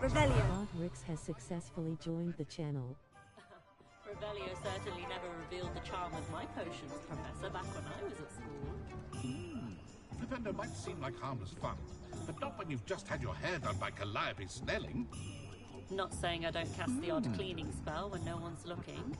Revelio. Hogwarts has successfully joined the channel. Revelio certainly never revealed the charm of my potions, Professor, back when I was at school. Defender might seem like harmless fun, but not when you've just had your hair done by Calliope Snelling. Not saying I don't cast the odd cleaning spell when no one's looking.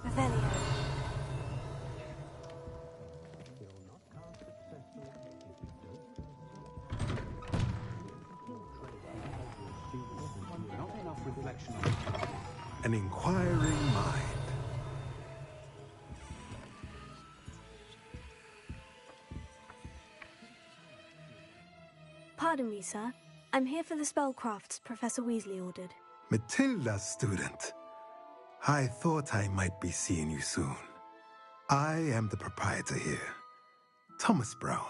Revelio. Not enough reflection on An inquiring mind. Pardon me, sir. I'm here for the spellcrafts Professor Weasley ordered. Matilda's student. I thought I might be seeing you soon. I am the proprietor here, Thomas Brown.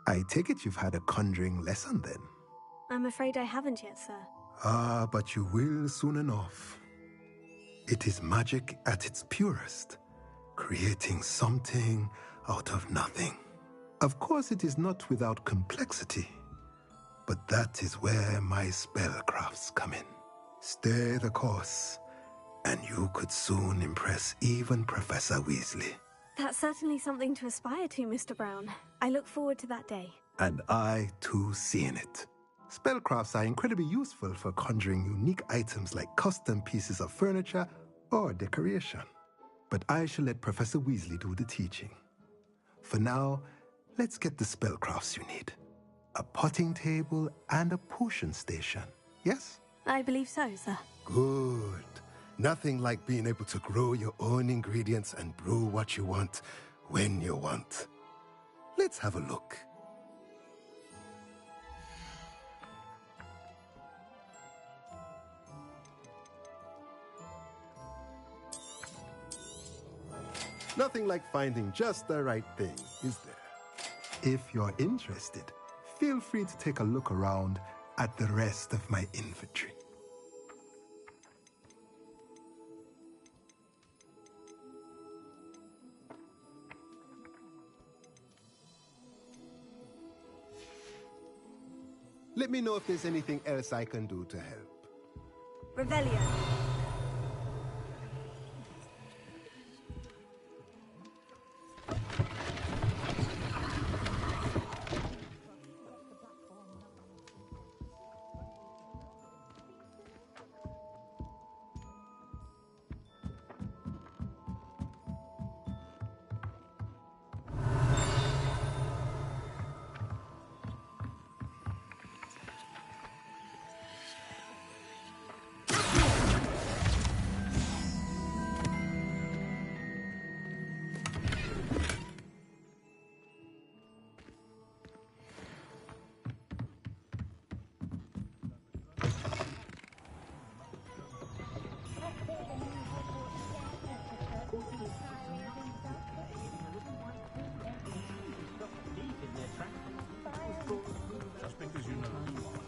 I take it you've had a conjuring lesson then? I'm afraid I haven't yet, sir. Ah, but you will soon enough. It is magic at its purest, creating something out of nothing. Of course, it is not without complexity, but that is where my spellcrafts come in. Stay the course, and you could soon impress even Professor Weasley. That's certainly something to aspire to, Mr. Brown. I look forward to that day. And I, too, seeing it. Spellcrafts are incredibly useful for conjuring unique items like custom pieces of furniture or decoration. But I shall let Professor Weasley do the teaching. For now, let's get the spellcrafts you need. A potting table and a potion station, yes? I believe so, sir. Good. Nothing like being able to grow your own ingredients and brew what you want when you want. Let's have a look. Nothing like finding just the right thing, is there? If you're interested, feel free to take a look around at the rest of my inventory. Let me know if there's anything else I can do to help. Revelio. Just because you know who you are.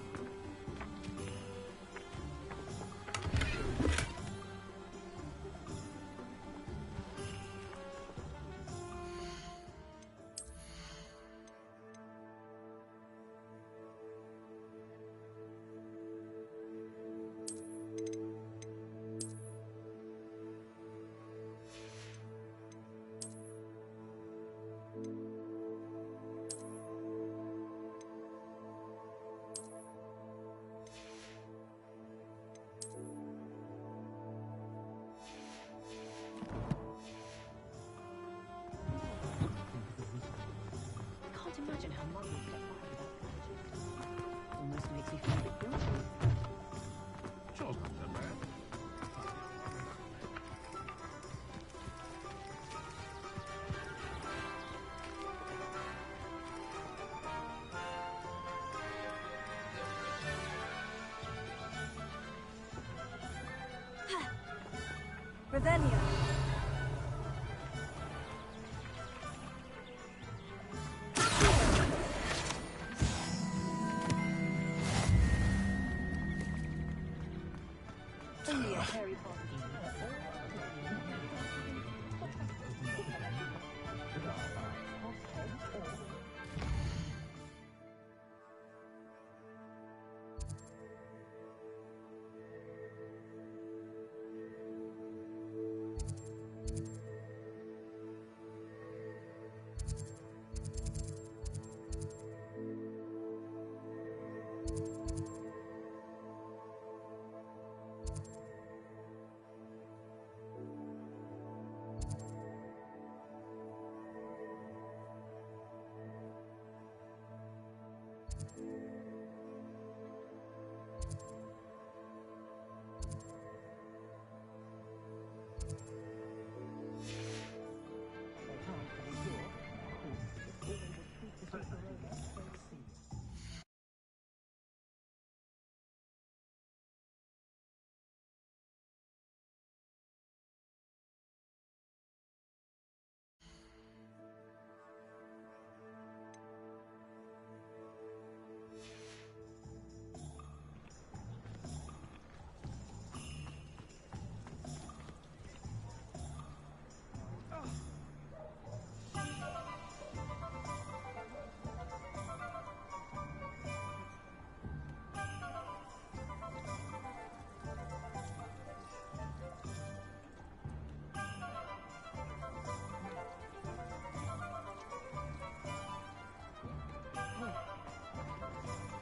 Revelio. Only a Harry Potter.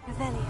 Revelio.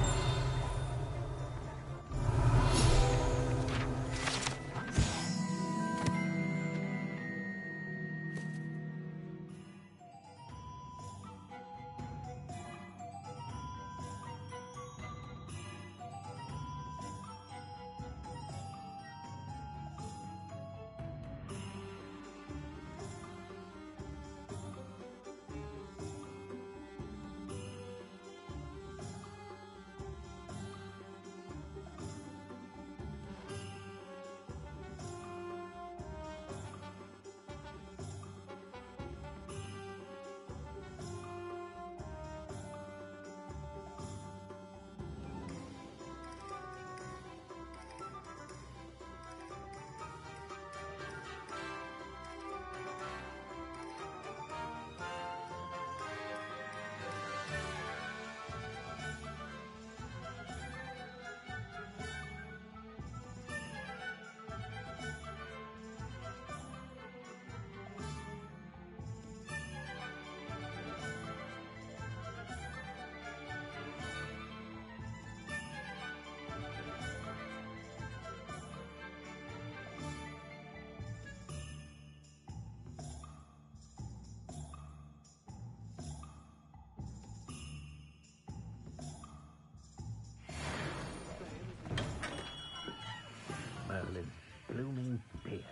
Merlin, blooming beard,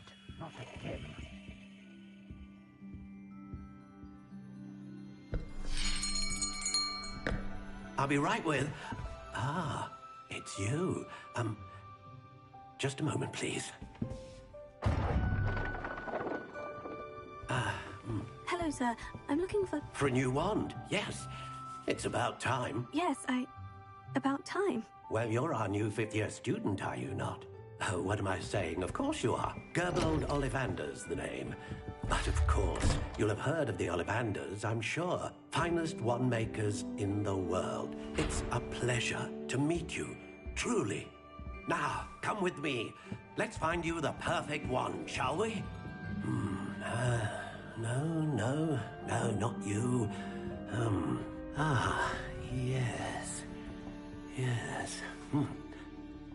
not again. I'll be right with... Ah, it's you. Just a moment, please. Hello, sir. I'm looking for... For a new wand, yes. It's about time. Yes, about time. Well, you're our new fifth-year student, are you not? Oh, what am I saying? Of course you are. Gerbold Ollivander's the name. But of course, you'll have heard of the Ollivanders, I'm sure. Finest wand makers in the world. It's a pleasure to meet you, truly. Now, come with me. Let's find you the perfect wand, shall we? No, not you. Yes.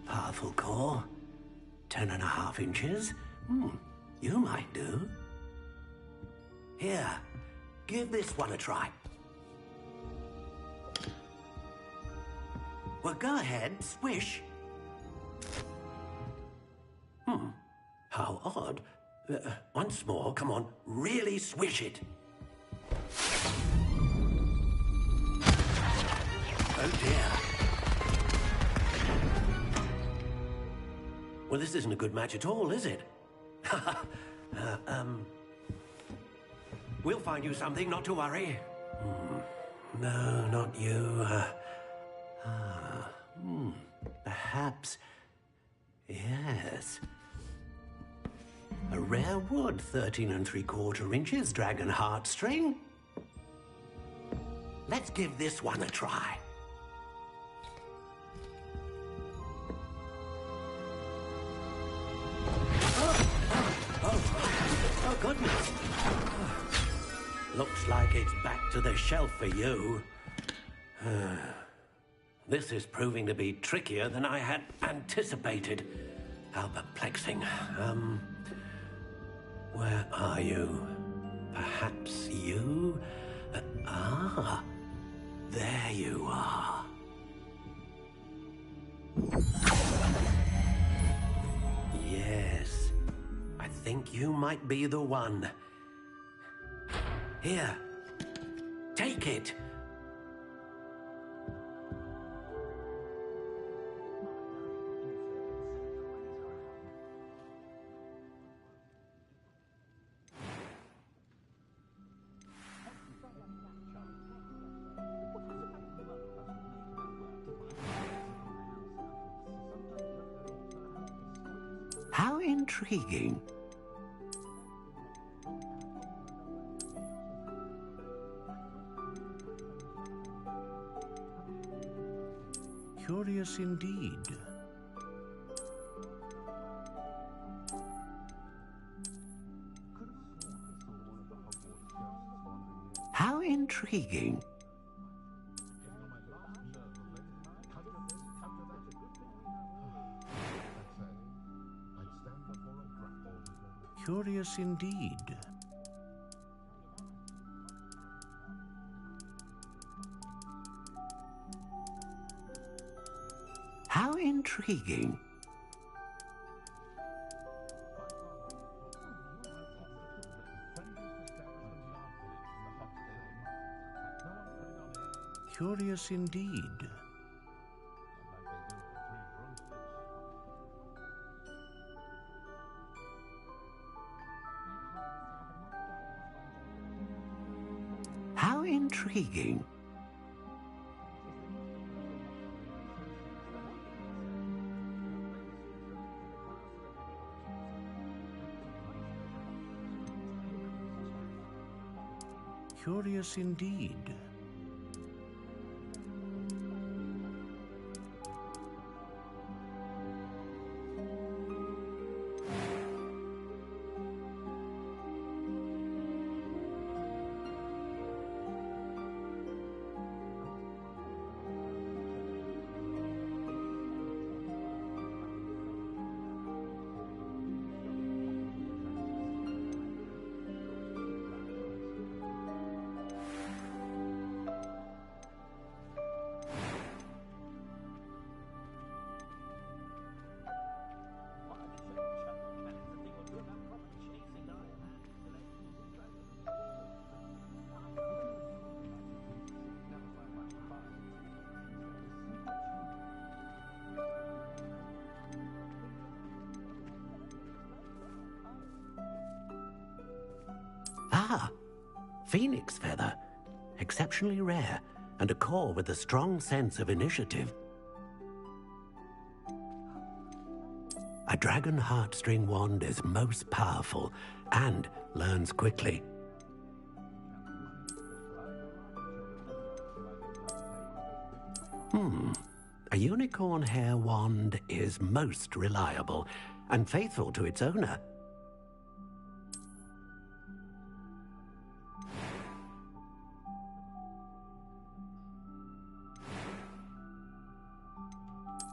Powerful core. 10.5 inches. You might do. Here, give this one a try. Well, go ahead, swish. How odd. Once more, come on, really swish it. Oh dear. Well, this isn't a good match at all, is it? We'll find you something, not to worry. No, not you. Perhaps... Yes. A rare wood, 13 3/4 inches, dragon heartstring. Let's give this one a try. Oh, goodness. Looks like it's back to the shelf for you. This is proving to be trickier than I had anticipated. How perplexing. Where are you? Perhaps you? There you are. Yes, I think you might be the one. Here, take it. How intriguing. Curious indeed. How intriguing. Curious indeed. How intriguing. Curious indeed. How intriguing. Curious indeed. Ah, phoenix feather. Exceptionally rare, and a core with a strong sense of initiative. A dragon heartstring wand is most powerful and learns quickly. A unicorn hair wand is most reliable and faithful to its owner.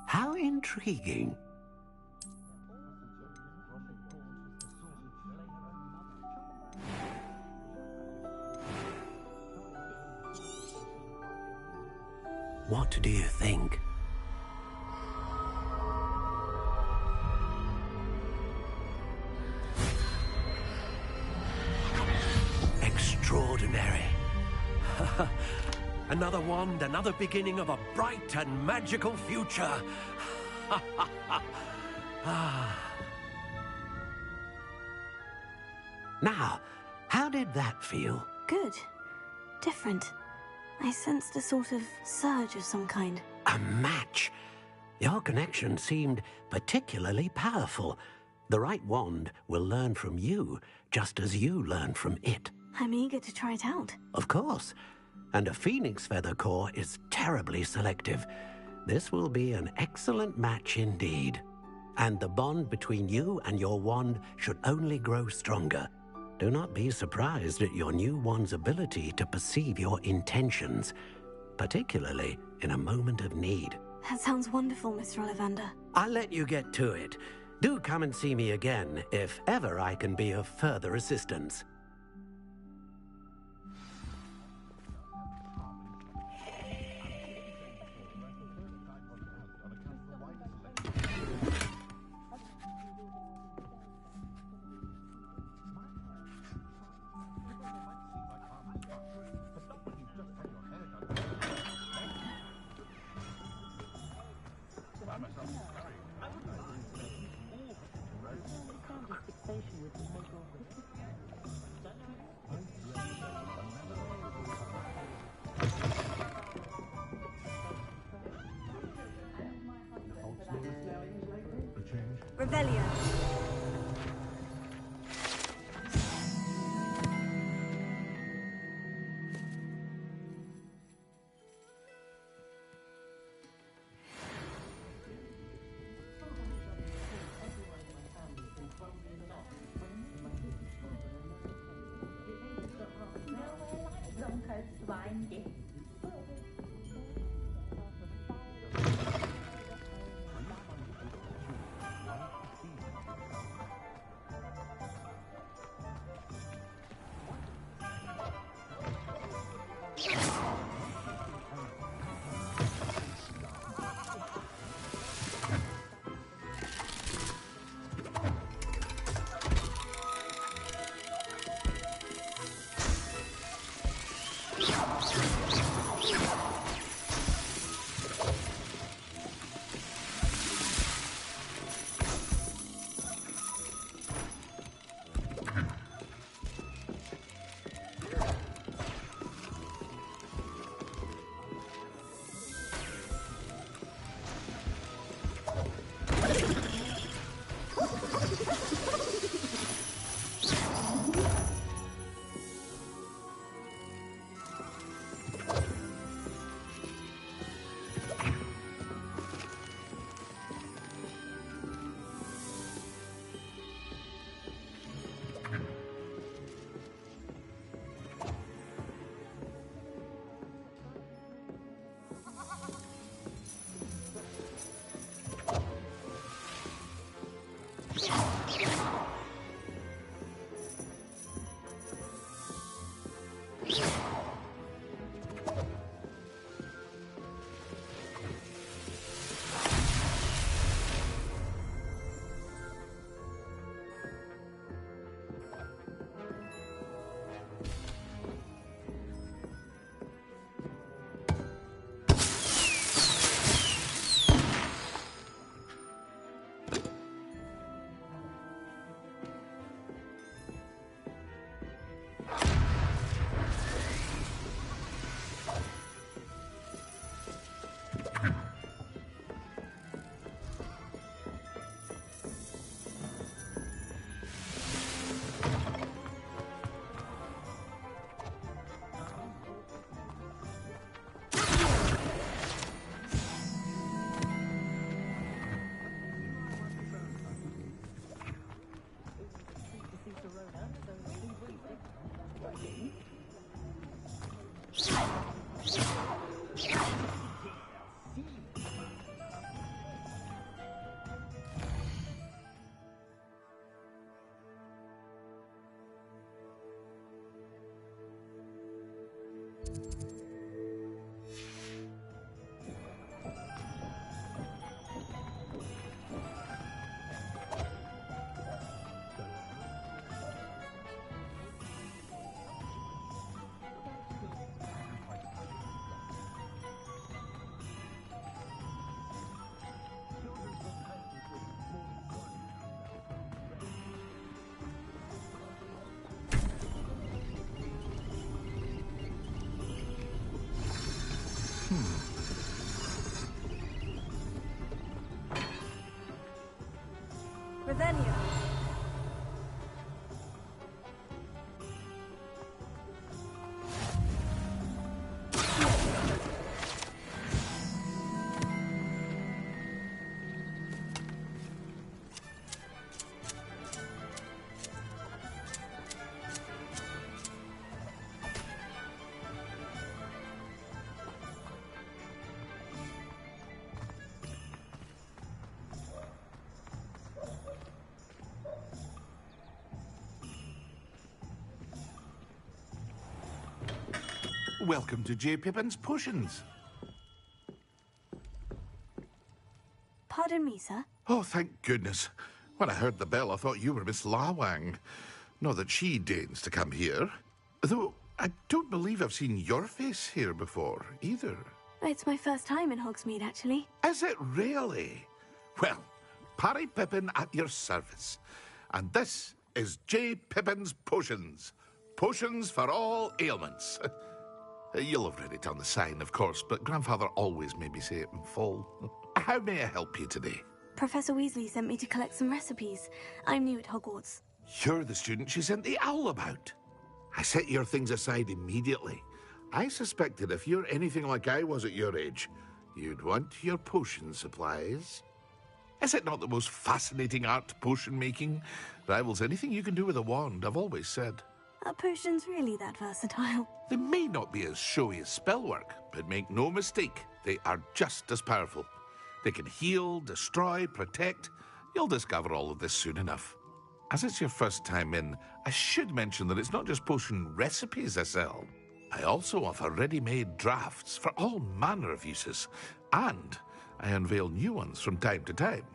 How intriguing. What do you think? Extraordinary. Another wand, another beginning of a bright and magical future. Now, how did that feel? Good. Different. I sensed a sort of surge of some kind. A match. Your connection seemed particularly powerful. The right wand will learn from you, just as you learn from it. I'm eager to try it out. Of course. And a phoenix feather core is terribly selective. This will be an excellent match indeed. And the bond between you and your wand should only grow stronger. Do not be surprised at your new wand's ability to perceive your intentions, particularly in a moment of need. That sounds wonderful, Mr. Ollivander. I'll let you get to it. Do come and see me again if ever I can be of further assistance. Revelio. Welcome to J. Pippin's Potions. Pardon me, sir. Oh, thank goodness. When I heard the bell, I thought you were Miss Lawang. Not that she deigns to come here. Though, I don't believe I've seen your face here before, either. It's my first time in Hogsmeade, actually. Is it really? Well, Parry Pippin at your service. And this is J. Pippin's Potions. Potions for all ailments. You'll have read it on the sign, of course, but Grandfather always made me say it in full. How may I help you today? Professor Weasley sent me to collect some recipes. I'm new at Hogwarts. You're the student she sent the owl about. I set your things aside immediately. I suspected if you're anything like I was at your age, you'd want your potion supplies. Is it not the most fascinating art, potion making? Rivals anything you can do with a wand, I've always said. Are potions really that versatile? They may not be as showy as spellwork, but make no mistake, they are just as powerful. They can heal, destroy, protect. You'll discover all of this soon enough. As it's your first time in, I should mention that it's not just potion recipes I sell. I also offer ready-made drafts for all manner of uses, and I unveil new ones from time to time.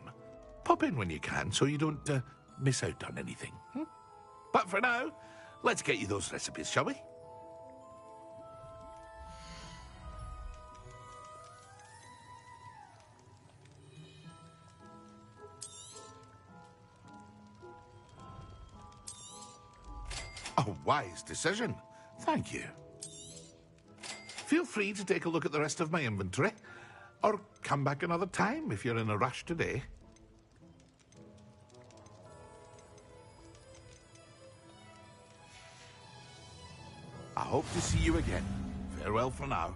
Pop in when you can so you don't miss out on anything. But for now, let's get you those recipes, shall we? A wise decision. Thank you. Feel free to take a look at the rest of my inventory, or come back another time if you're in a rush today. I hope to see you again. Farewell for now.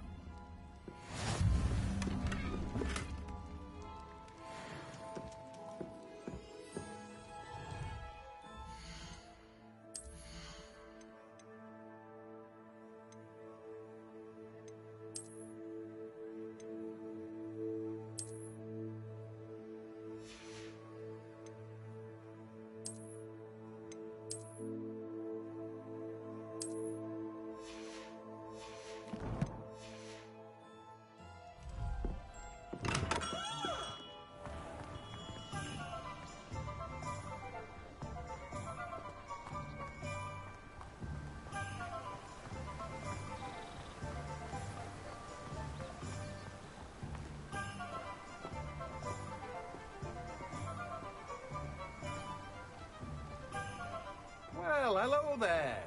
Well, hello there.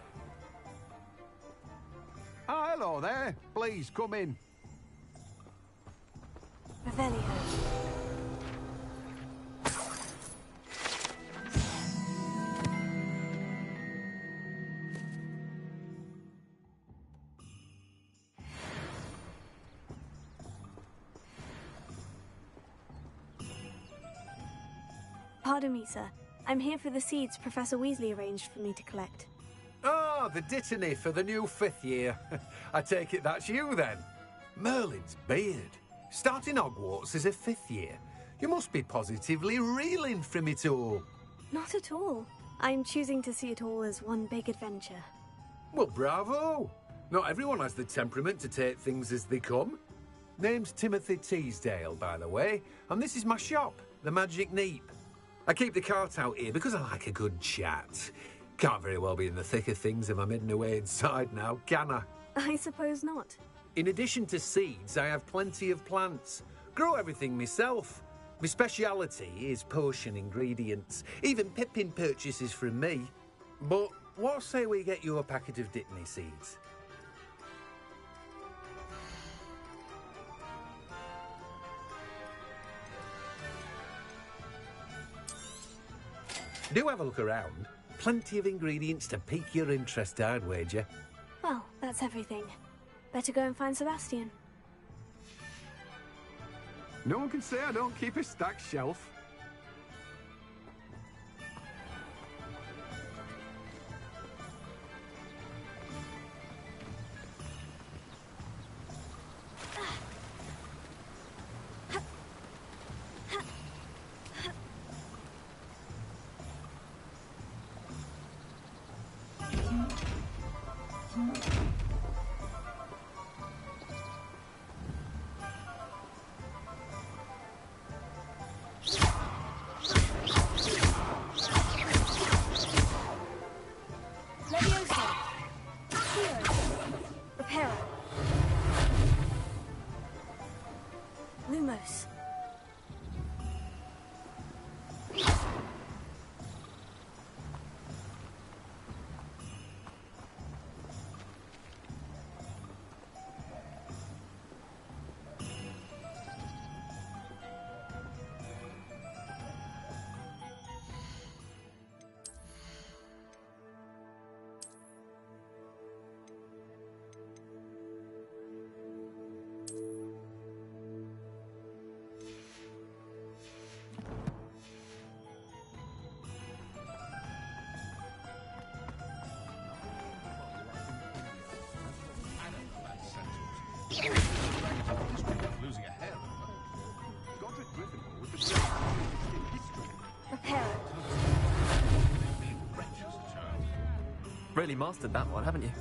Ah, hello there. Please, come in. Revelio. Pardon me, sir. I'm here for the seeds Professor Weasley arranged for me to collect. Oh, the dittany for the new 5th year. I take it that's you, then. Merlin's beard. Starting Hogwarts as a 5th year. You must be positively reeling from it all. Not at all. I'm choosing to see it all as one big adventure. Well, bravo. Not everyone has the temperament to take things as they come. Name's Timothy Teasdale, by the way, and this is my shop, the Magic Neep. I keep the cart out here because I like a good chat. Can't very well be in the thick of things if I'm hidden away inside now, can I? I suppose not. In addition to seeds, I have plenty of plants. Grow everything myself. My speciality is potion ingredients. Even Pippin purchases from me. But what say we get you a packet of dittany seeds? Do have a look around. Plenty of ingredients to pique your interest, I'd wager. Well, that's everything. Better go and find Sebastian. No one can say I don't keep a stacked shelf. really mastered that one, haven't you?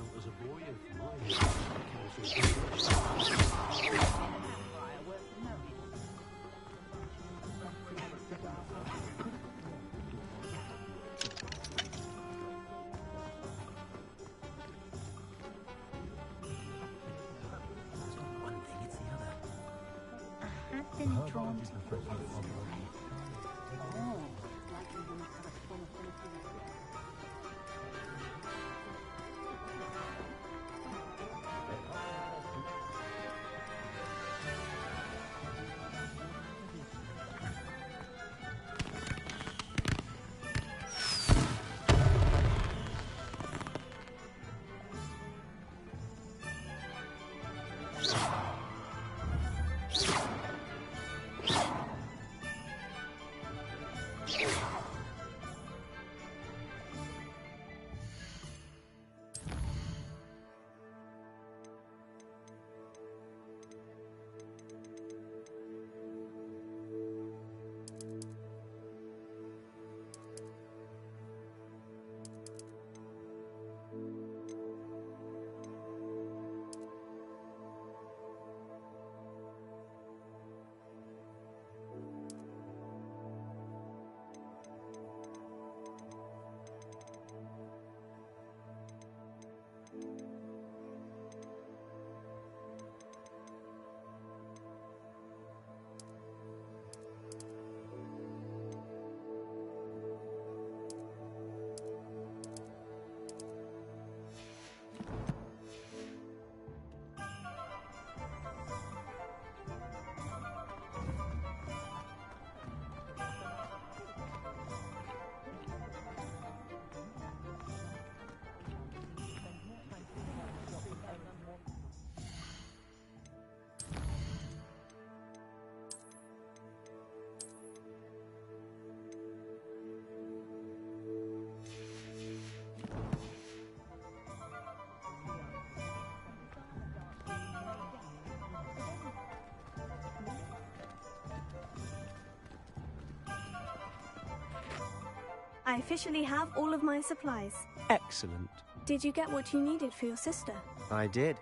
I officially have all of my supplies. Excellent. Did you get what you needed for your sister? I did.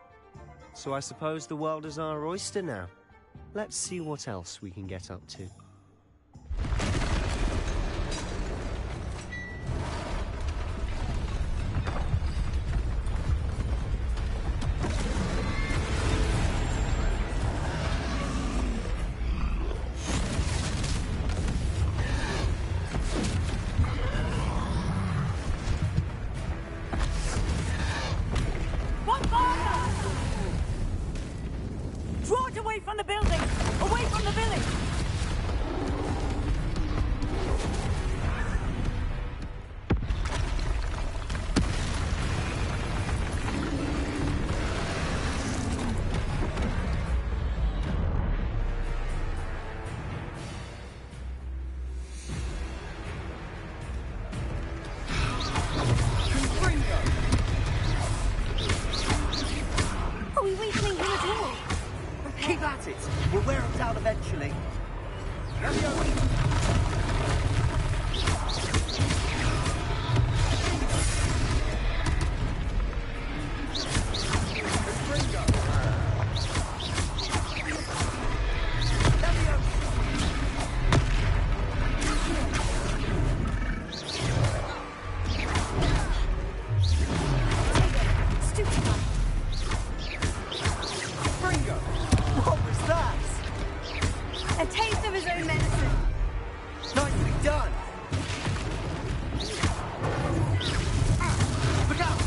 So I suppose the world is our oyster now. Let's see what else we can get up to. Draw it away from the building! Away from the village! Are we weakening him at all? Keep at it! We'll wear him down eventually. What was that? A taste of his own medicine. Nicely done! Look out!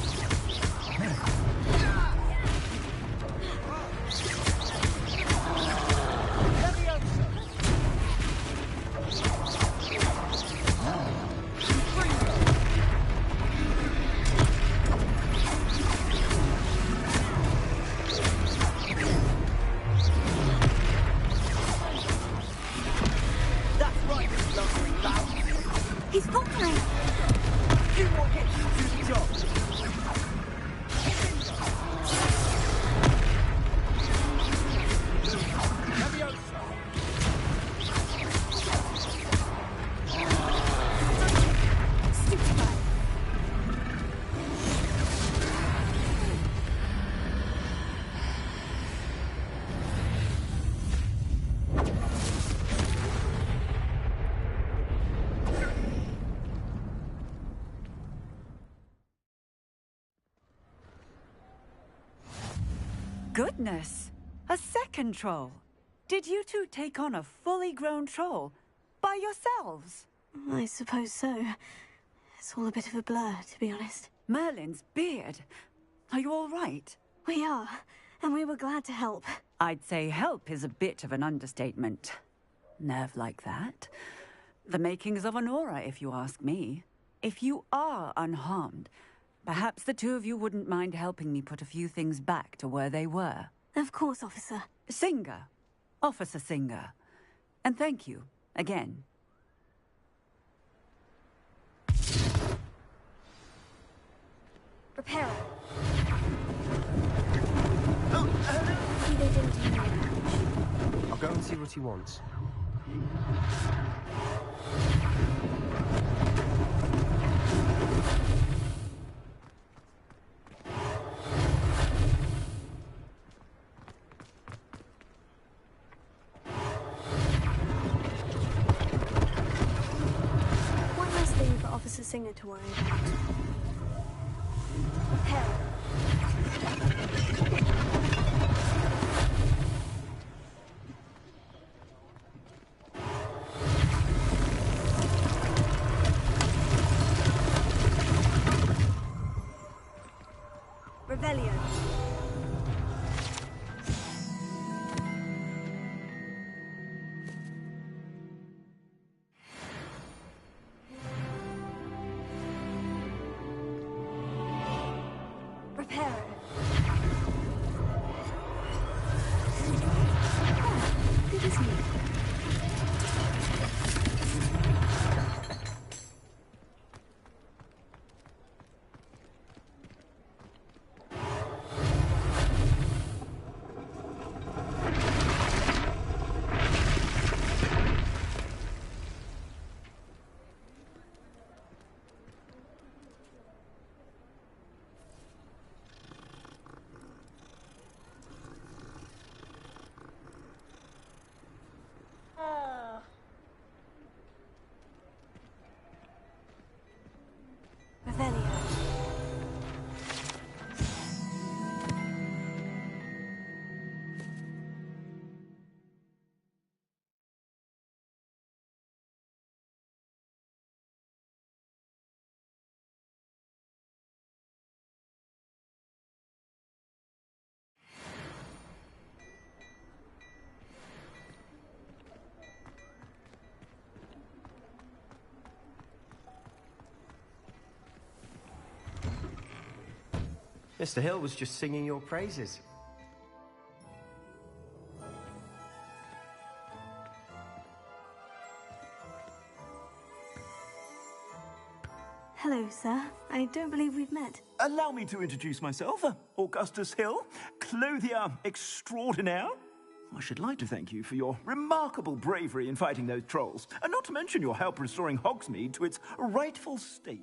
That's right, you lumbering lout! He's faltering. You won't get to do the job! Goodness! A second troll! Did you two take on a fully grown troll? By yourselves? I suppose so. It's all a bit of a blur, to be honest. Merlin's beard. Are you all right? We are, and we were glad to help. I'd say help is a bit of an understatement. Nerve like that. The makings of an aura, if you ask me. If you are unharmed, perhaps the two of you wouldn't mind helping me put a few things back to where they were. Of course, officer. Singer. Officer Singer. And thank you, again. Prepare. Maybe they didn't do much. I'll go and see what he wants. One last thing for Officer Singer to worry about. Prepare. Revelio. Prepare. Good as new. Revelio. Mr. Hill was just singing your praises. Hello, sir. I don't believe we've met. Allow me to introduce myself, Augustus Hill, clothier extraordinaire. I should like to thank you for your remarkable bravery in fighting those trolls, and not to mention your help restoring Hogsmeade to its rightful state.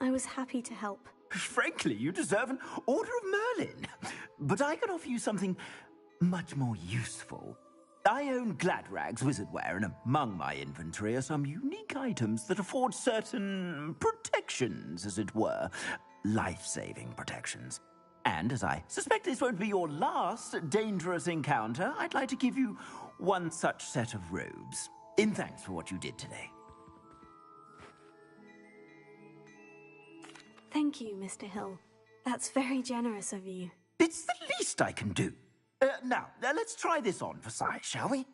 I was happy to help. Frankly, you deserve an Order of Merlin. But I can offer you something much more useful. I own Gladrag's wizardware, and among my inventory are some unique items that afford certain protections, as it were. Life-saving protections. And as I suspect this won't be your last dangerous encounter, I'd like to give you one such set of robes, in thanks for what you did today. Thank you, Mr. Hill. That's very generous of you. It's the least I can do. Now, let's try this on for size, shall we?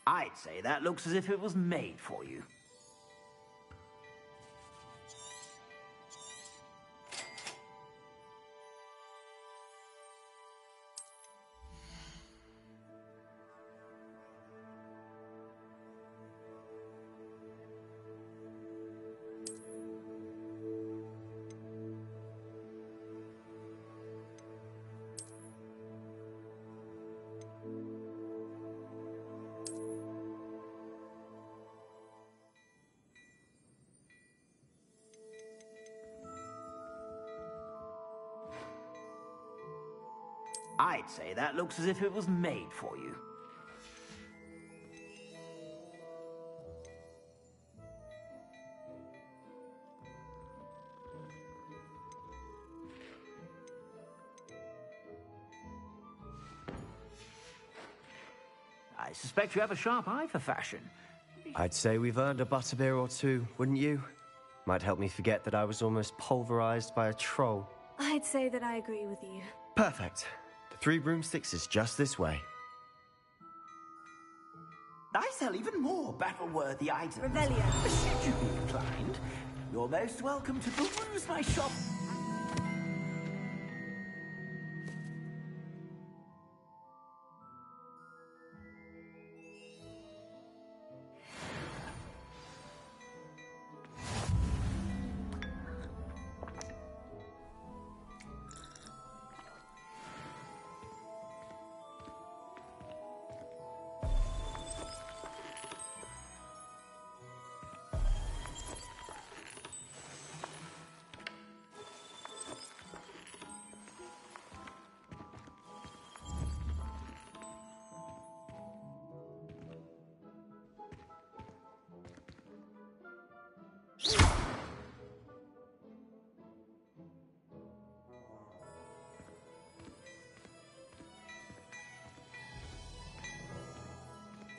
I'd say that looks as if it was made for you. I'd say that looks as if it was made for you. I suspect you have a sharp eye for fashion. I'd say we've earned a butterbeer or two, wouldn't you? Might help me forget that I was almost pulverized by a troll. I'd say that I agree with you. Perfect. The 3 broomsticks is just this way. I sell even more battle-worthy items. Revelio. Should you be inclined, you're most welcome to peruse my shop.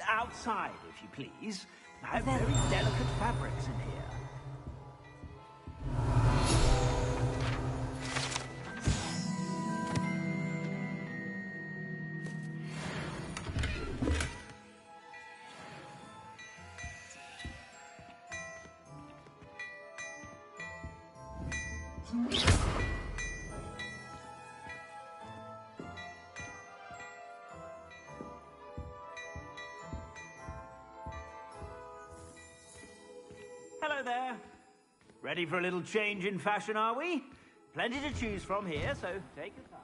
Outside, if you please. I have very delicate fabrics in here. Hello there. Ready for a little change in fashion, are we? Plenty to choose from here, so take your time.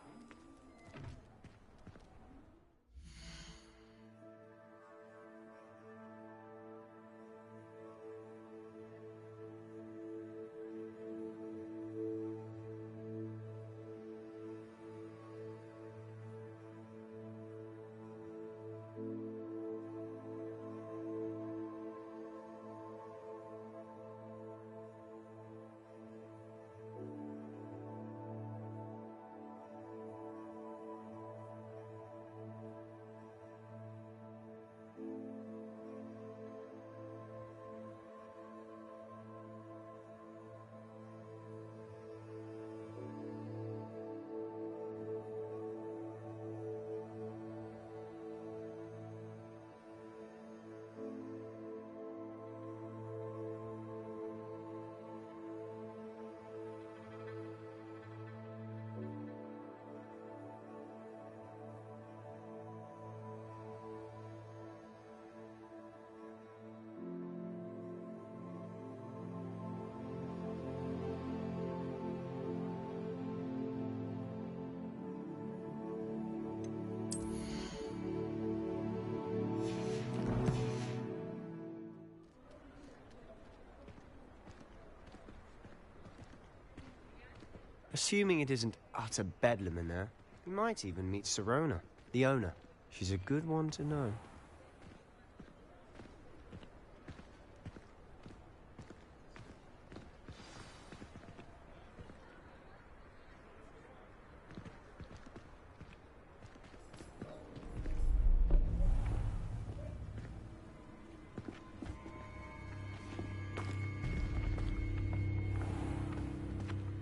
Assuming it isn't utter bedlam in there, we might even meet Sirona, the owner. She's a good one to know.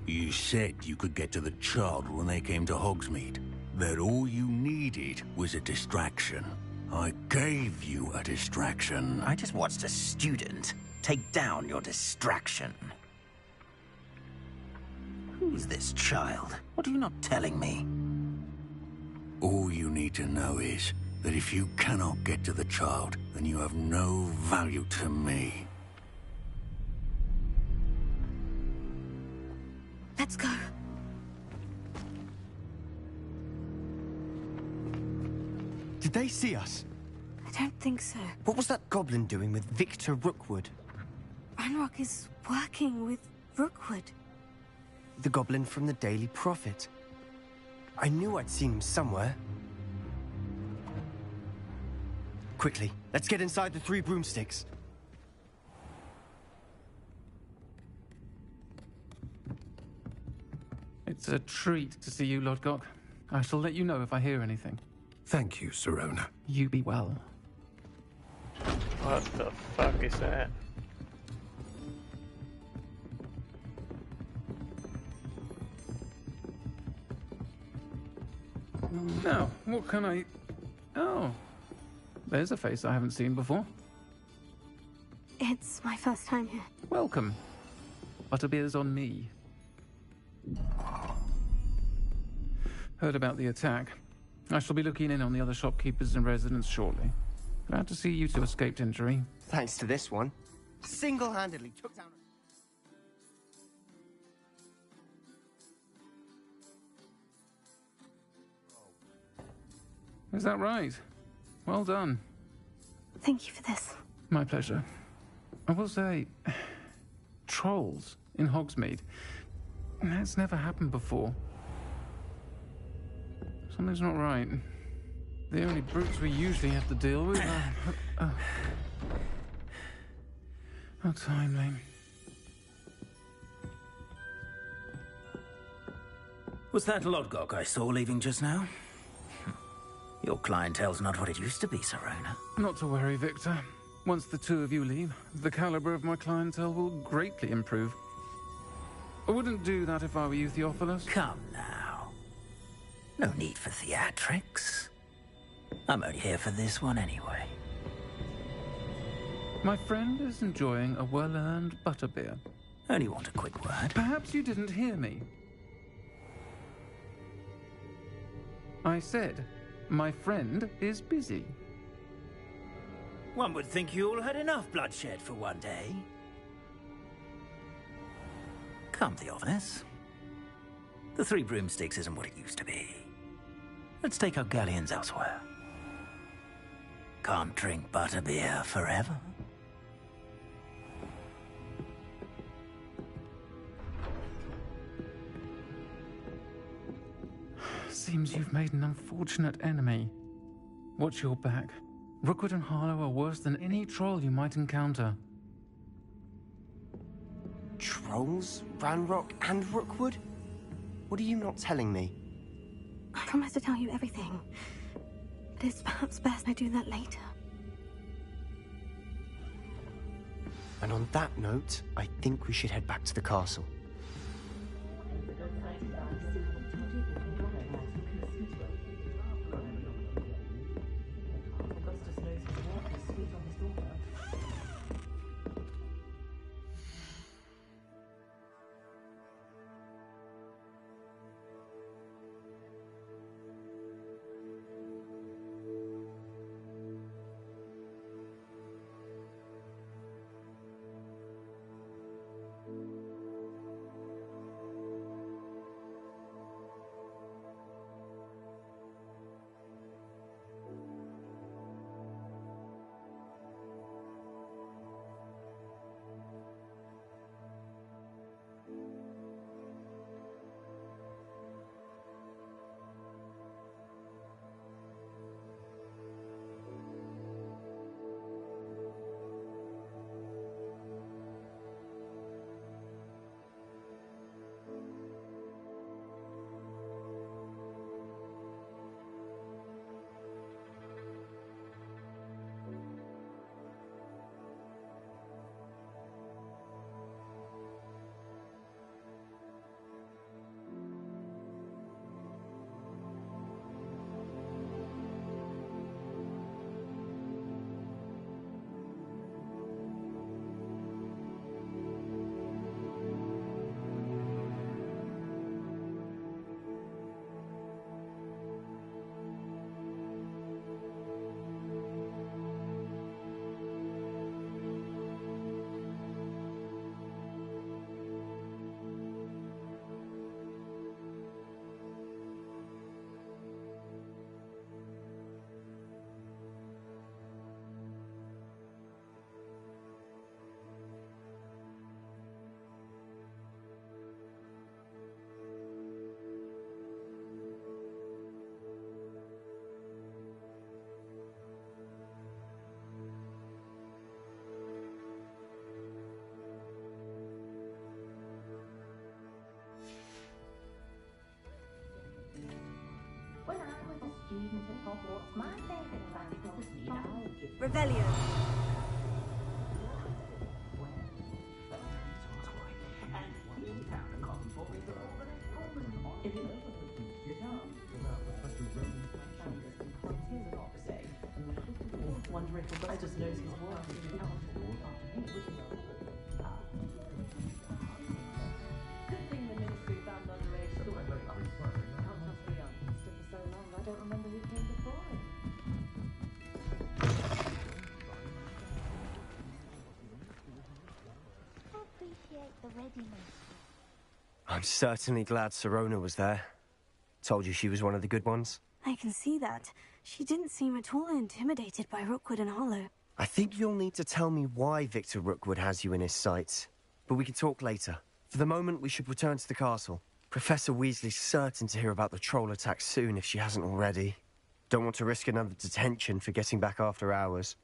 You said you could get to the child when they came to Hogsmeade. That all you needed was a distraction. I gave you a distraction. I just watched a student take down your distraction. Who's this child? What are you not telling me? All you need to know is that if you cannot get to the child, then you have no value to me. Let's go. Did they see us? I don't think so. What was that goblin doing with Victor Rookwood? Ranrock is working with Rookwood. The goblin from the Daily Prophet. I knew I'd seen him somewhere. Quickly, let's get inside the 3 broomsticks. It's a treat to see you, Lodgok. I shall let you know if I hear anything. Thank you, Sirona. You be well. What the fuck is that? Now, what can I... Oh, there's a face I haven't seen before. It's my first time here. Welcome. Butterbeer's on me. Heard about the attack. I shall be looking in on the other shopkeepers and residents shortly. Glad to see you two escaped injury. Thanks to this one. Single-handedly took down... Is that right? Well done. Thank you for this. My pleasure. I will say, trolls in Hogsmeade. That's never happened before. Something's not right. The only brutes we usually have to deal with are... How timely. Was that Lodgok I saw leaving just now? Your clientele's not what it used to be, Sirona. Not to worry, Victor. Once the two of you leave, the caliber of my clientele will greatly improve. I wouldn't do that if I were you, Theophilus. Come now. No need for theatrics. I'm only here for this one anyway. My friend is enjoying a well-earned butterbeer. Only want a quick word. Perhaps you didn't hear me. I said, my friend is busy. One would think you all had enough bloodshed for one day. Come, Theophilus. The 3 broomsticks isn't what it used to be. Let's take our galleons elsewhere. Can't drink butterbeer forever. Seems you've made an unfortunate enemy. Watch your back. Rookwood and Harlow are worse than any troll you might encounter. Trolls? Ranrock and Rookwood? What are you not telling me? I promise to tell you everything. But it's perhaps best I do that later. And on that note, I think we should head back to the castle. Hogwarts, my favorite classical speed. Revelio. Wonder if Augustus knows his work. Good thing the ministry found underage school. Can't trust the young. It's been for so long, I don't remember who came before him. Appreciate the readiness. I'm certainly glad Sirona was there. Told you she was one of the good ones. I can see that. She didn't seem at all intimidated by Rookwood and Hollow. I think you'll need to tell me why Victor Rookwood has you in his sights. But we can talk later. For the moment, we should return to the castle. Professor Weasley's certain to hear about the troll attack soon if she hasn't already. Don't want to risk another detention for getting back after hours.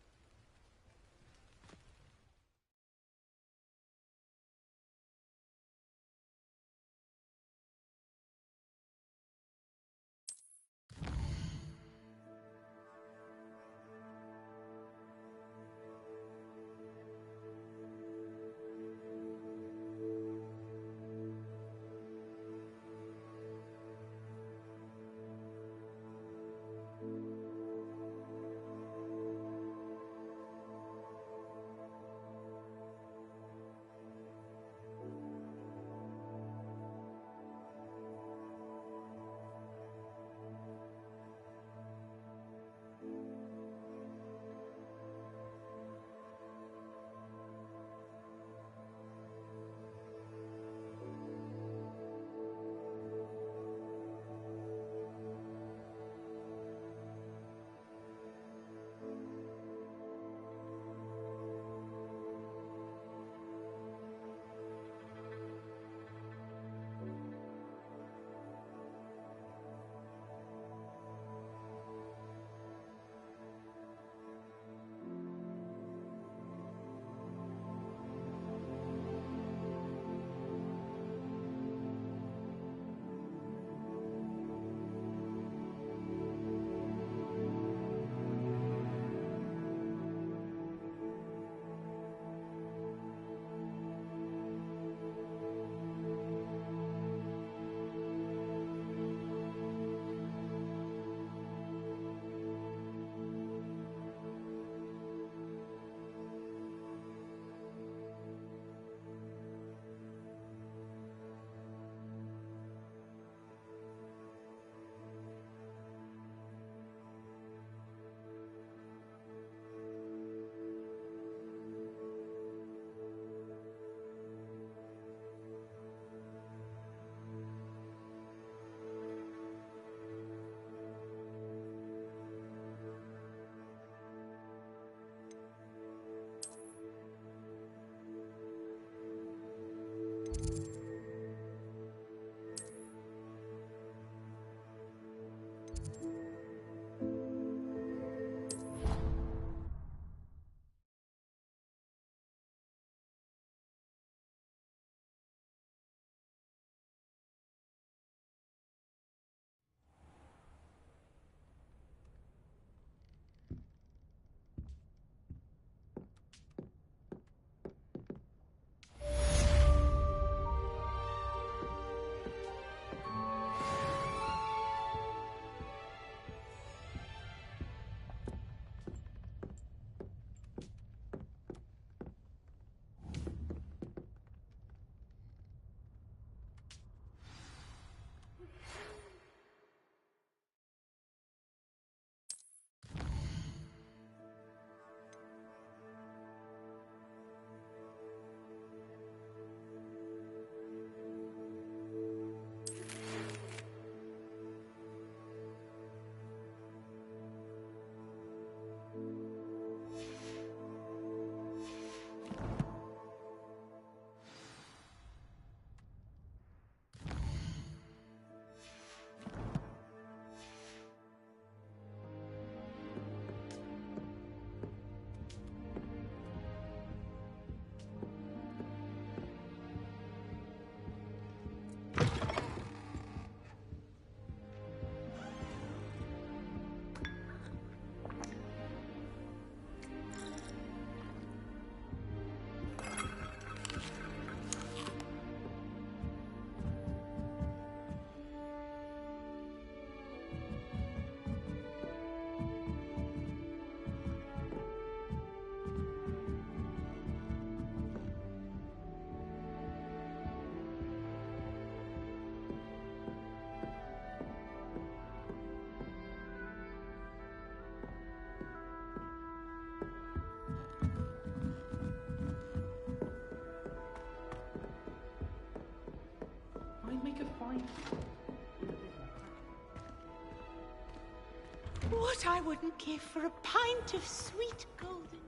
What I wouldn't give for a pint of sweet golden.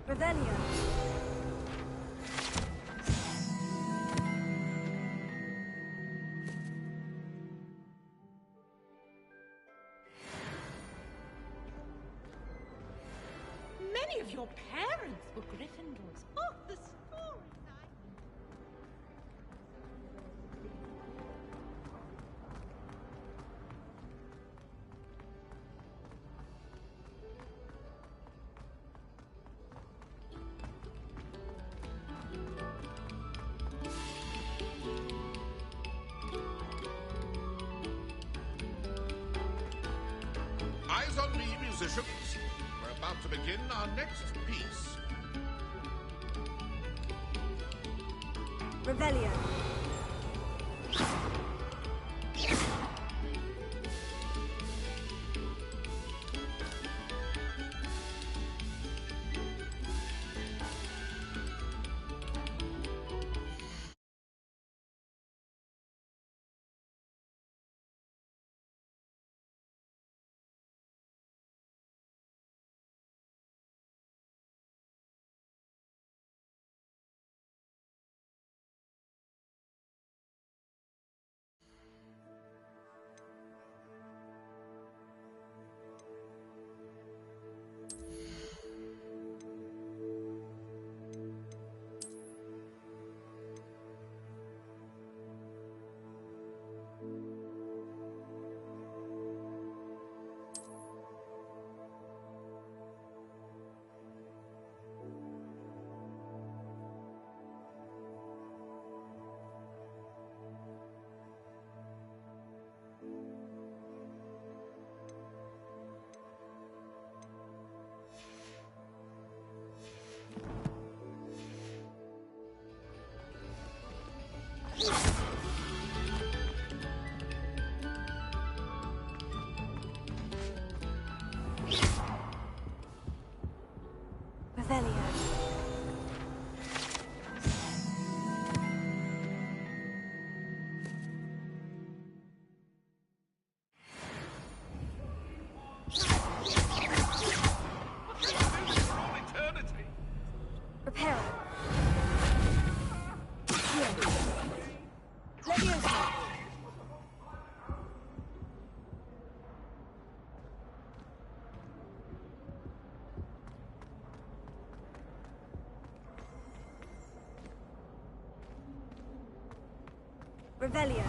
Revelio. Many of your parents were Gryffindors. Oh, the stories I... Eyes on me, musicians. We're about to begin our next piece. Revelio. Revelio. Prepare. Leviosa. Revelio.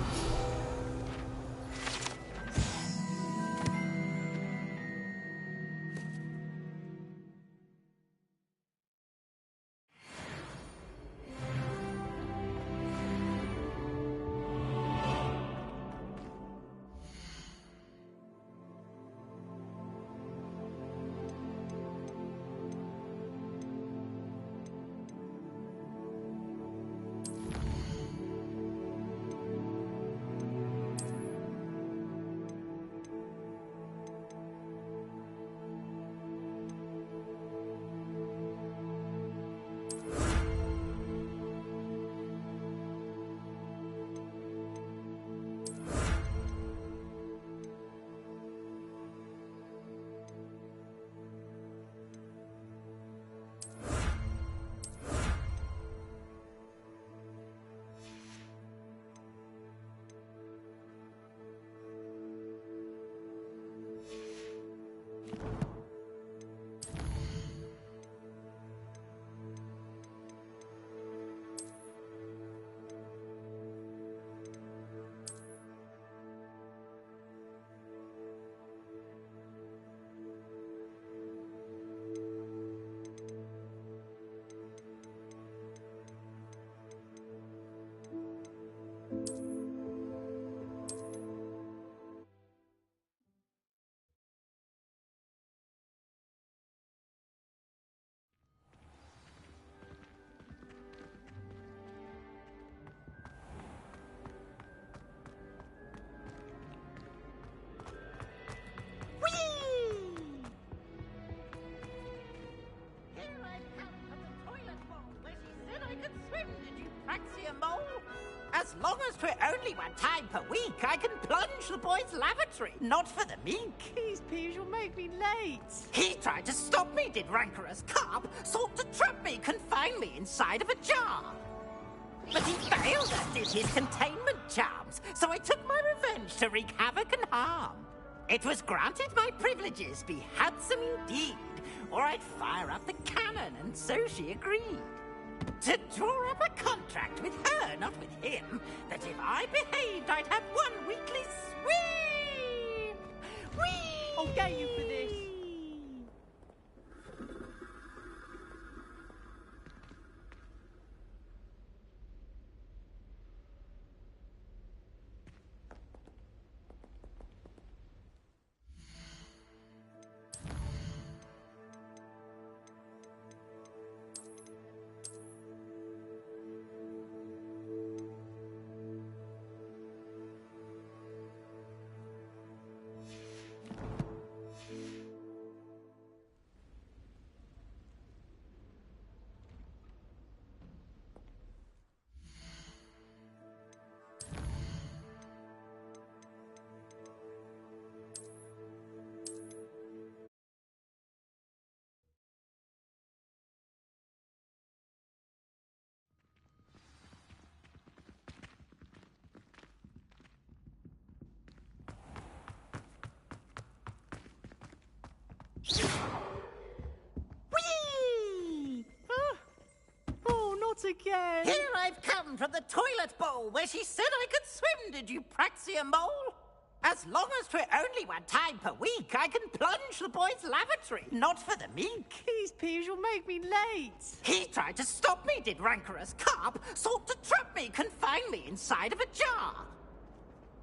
Praxia Mole? As long as 'twere only one time per week, I can plunge the boy's lavatory, not for the meek. These peas will make me late. He tried to stop me, did rancorous carp, sought to trap me, confine me inside of a jar. But he failed, as did his containment charms, so I took my revenge to wreak havoc and harm. It was granted my privileges be handsome indeed, or I'd fire up the cannon, and so she agreed. To draw up a contract with her, not with him, that if I behaved, I'd have one weekly swim. Whee! I'll get you for this. Whee! Oh, not again. Here I've come from the toilet bowl where she said I could swim, did you Praxia Mole? As long as 'twere only one time per week, I can plunge the boy's lavatory, not for the meek. These peas will make me late. He tried to stop me, did rancorous carp, sought to trap me, confine me inside of a jar.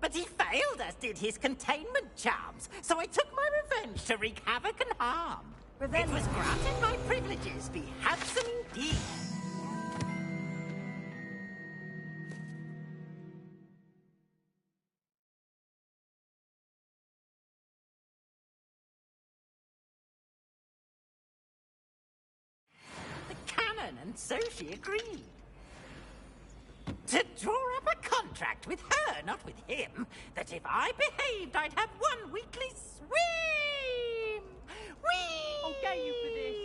But he failed, as did his containment charms, so I took my revenge to wreak havoc and harm. It was granted my privileges be handsome indeed. The cannon, and so she agreed. To draw up a contract with her, not with him, that if I behaved, I'd have one weekly swim. Whee! I'll get you for this.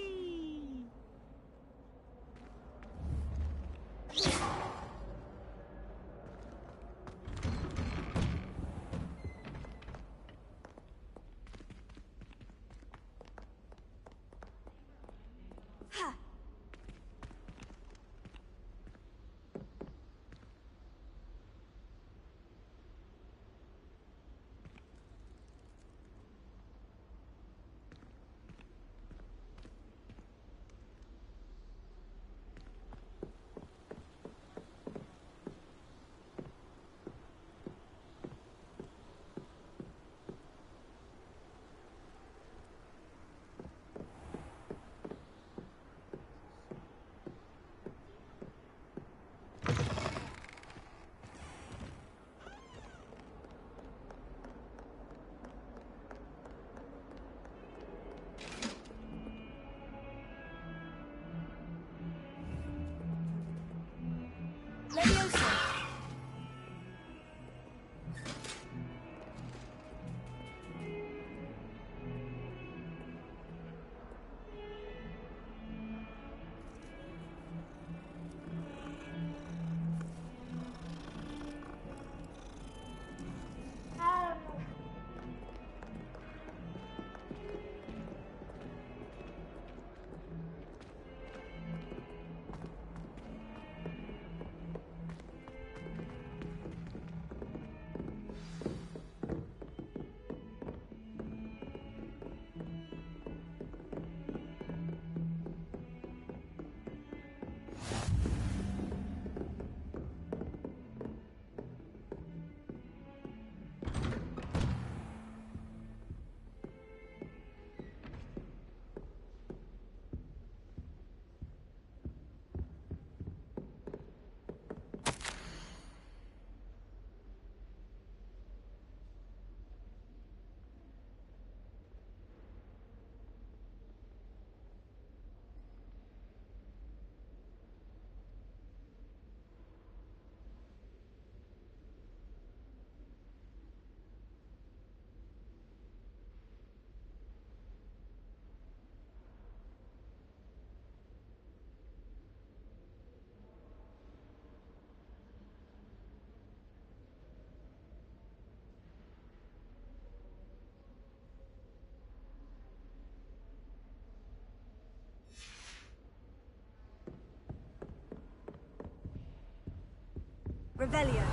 Revelio.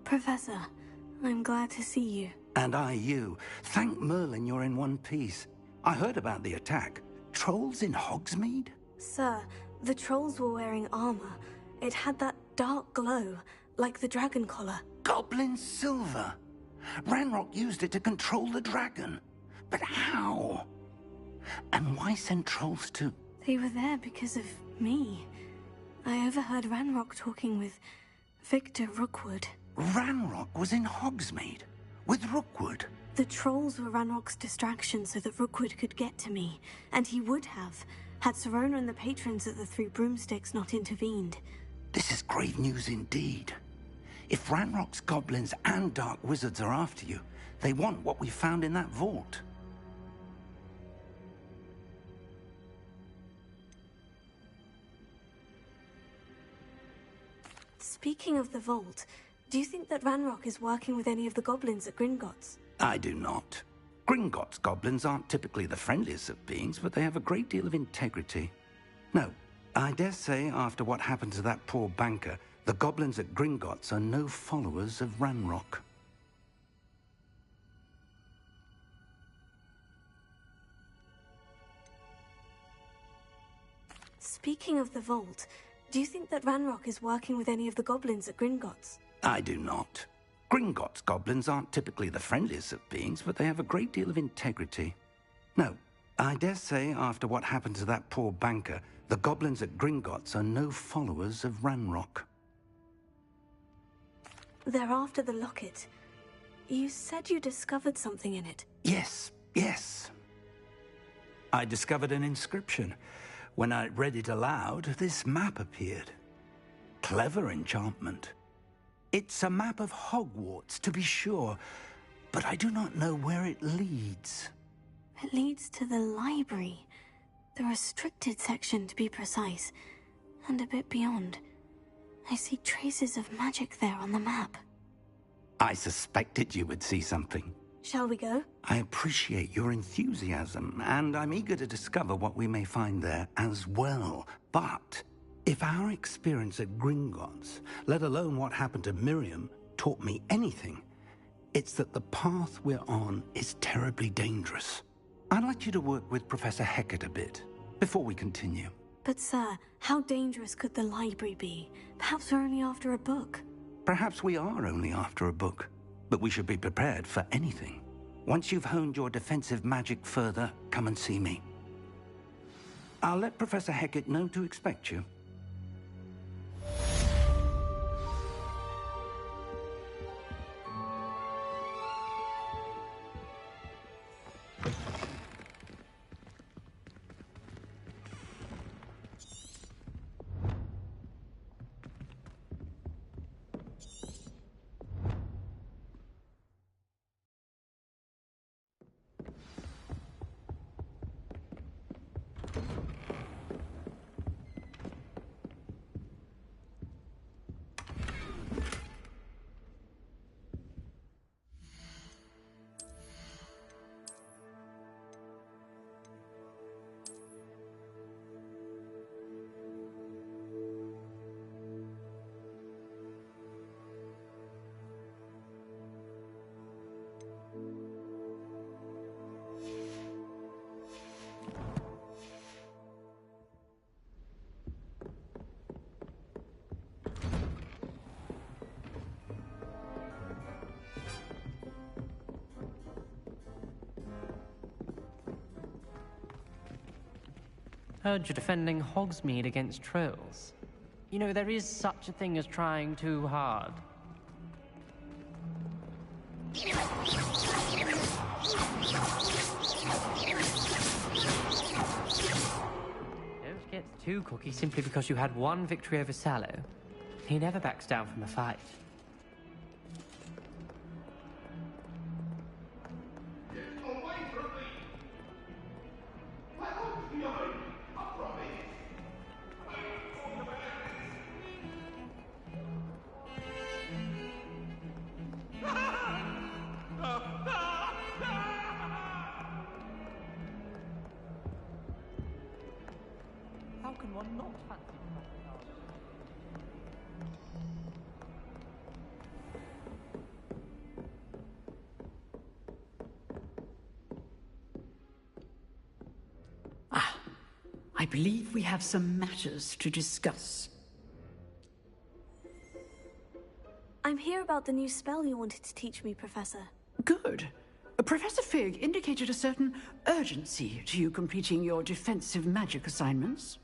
Professor, I'm glad to see you. And I you. Thank Merlin you're in one piece. I heard about the attack. Trolls in Hogsmeade? Sir, the trolls were wearing armor. It had that dark glow, like the dragon collar. Goblin silver. Ranrock used it to control the dragon. But how? And why send trolls to... They were there because of me. I overheard Ranrock talking with Victor Rookwood. Ranrock was in Hogsmeade with Rookwood. The trolls were Ranrock's distraction so that Rookwood could get to me, and he would have, had Serona and the patrons at the Three Broomsticks not intervened. This is grave news indeed. If Ranrock's goblins and dark wizards are after you, they want what we found in that vault. Speaking of the vault, do you think that Ranrock is working with any of the goblins at Gringotts? I do not. Gringotts goblins aren't typically the friendliest of beings, but they have a great deal of integrity. No, I dare say after what happened to that poor banker, the goblins at Gringotts are no followers of Ranrock. Speaking of the vault, do you think that Ranrock is working with any of the goblins at Gringotts? I do not. Gringotts goblins aren't typically the friendliest of beings, but they have a great deal of integrity. No, I dare say after what happened to that poor banker, the goblins at Gringotts are no followers of Ranrock. They're after the locket. You said you discovered something in it. Yes. I discovered an inscription. When I read it aloud, this map appeared. Clever enchantment. It's a map of Hogwarts, to be sure, but I do not know where it leads. It leads to the library. The restricted section, to be precise. And a bit beyond. I see traces of magic there on the map. I suspected you would see something. Shall we go? I appreciate your enthusiasm, and I'm eager to discover what we may find there as well. But if our experience at Gringotts, let alone what happened to Miriam, taught me anything, it's that the path we're on is terribly dangerous. I'd like you to work with Professor Hecat a bit before we continue. But sir, how dangerous could the library be? Perhaps we're only after a book. Perhaps we are only after a book, but we should be prepared for anything. Once you've honed your defensive magic further, come and see me. I'll let Professor Hecat know to expect you. Heard you're defending Hogsmeade against trolls. You know, there is such a thing as trying too hard. Don't gets too cocky simply because you had one victory over Sallow. He never backs down from a fight. How can one not fancy I believe we have some matters to discuss. I'm here about the new spell you wanted to teach me, Professor. Good. Professor Fig indicated a certain urgency to you completing your defensive magic assignments.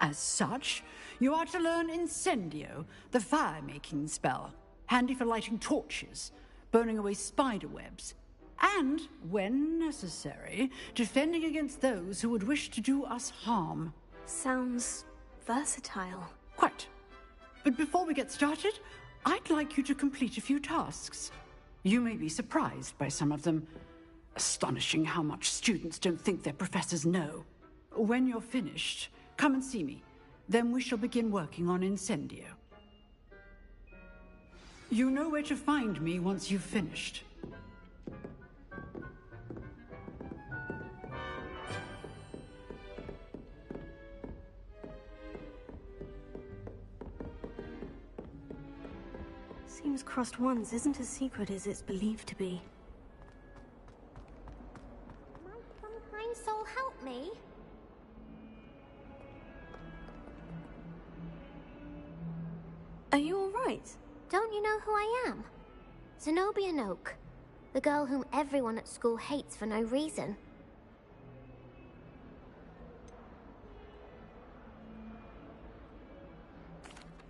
As such, you are to learn Incendio, the fire-making spell, handy for lighting torches, burning away spider webs, and, when necessary, defending against those who would wish to do us harm. Sounds versatile. Quite. But before we get started, I'd like you to complete a few tasks. You may be surprised by some of them. Astonishing how much students don't think their professors know. When you're finished, come and see me. Then we shall begin working on Incendio. You know where to find me once you've finished. Seems crossed ones isn't as secret as it's believed to be. Might some kind soul help me? Are you alright? Don't you know who I am? Zenobia Noak, the girl whom everyone at school hates for no reason.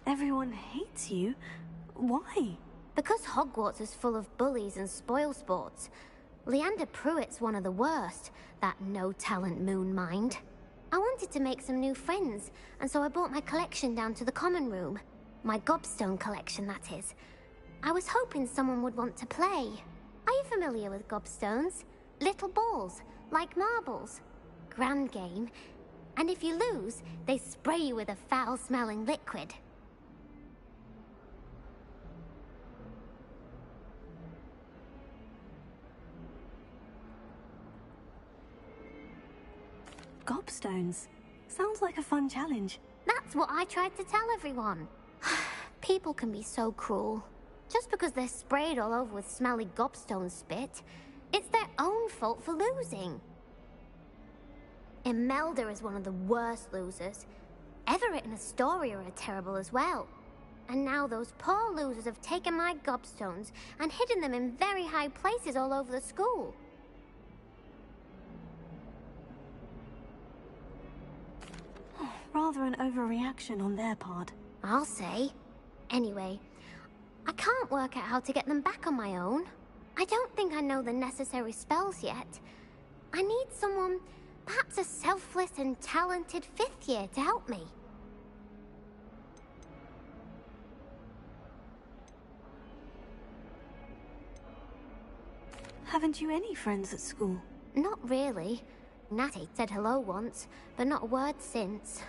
Everyone hates you? Why? Because Hogwarts is full of bullies and spoilsports. Leander Pruitt's one of the worst, that no-talent moon mind. I wanted to make some new friends, and so I brought my collection down to the common room. My gobstone collection, that is. I was hoping someone would want to play. Are you familiar with gobstones? Little balls, like marbles. Grand game. And if you lose, they spray you with a foul-smelling liquid. Gobstones. Sounds like a fun challenge. That's what I tried to tell everyone. People can be so cruel. Just because they're sprayed all over with smelly gobstone spit, it's their own fault for losing. Imelda is one of the worst losers. Everett and Astoria are terrible as well. And now those poor losers have taken my gobstones and hidden them in very high places all over the school. Rather an overreaction on their part. I'll say. Anyway, I can't work out how to get them back on my own. I don't think I know the necessary spells yet. I need someone, perhaps a selfless and talented fifth year to help me. Haven't you any friends at school? Not really. Natty said hello once, but not a word since.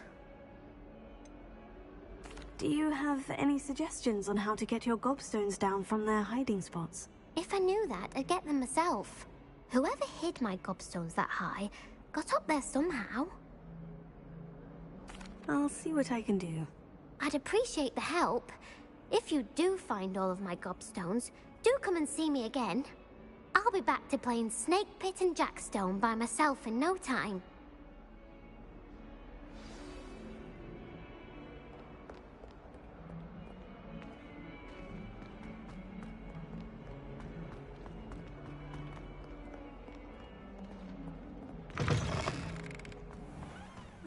Do you have any suggestions on how to get your gobstones down from their hiding spots? If I knew that, I'd get them myself. Whoever hid my gobstones that high got up there somehow. I'll see what I can do. I'd appreciate the help. If you do find all of my gobstones, do come and see me again. I'll be back to playing Snake Pit and Jackstone by myself in no time.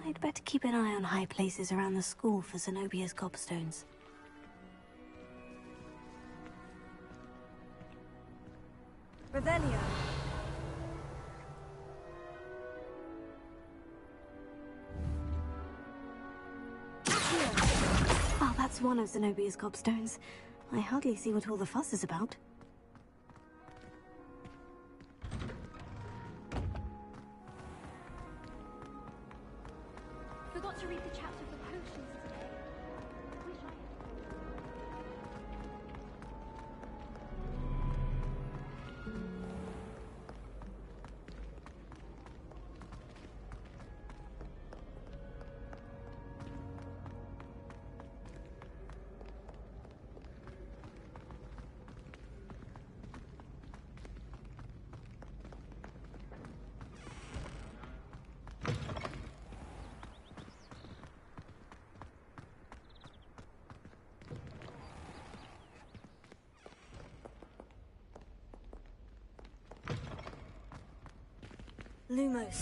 I'd better keep an eye on high places around the school for Zenobia's gobstones. Revelio. That's one of Zenobia's gobstones. I hardly see what all the fuss is about. Forgot to read the chapter for potions today. Wish I had. Lumos.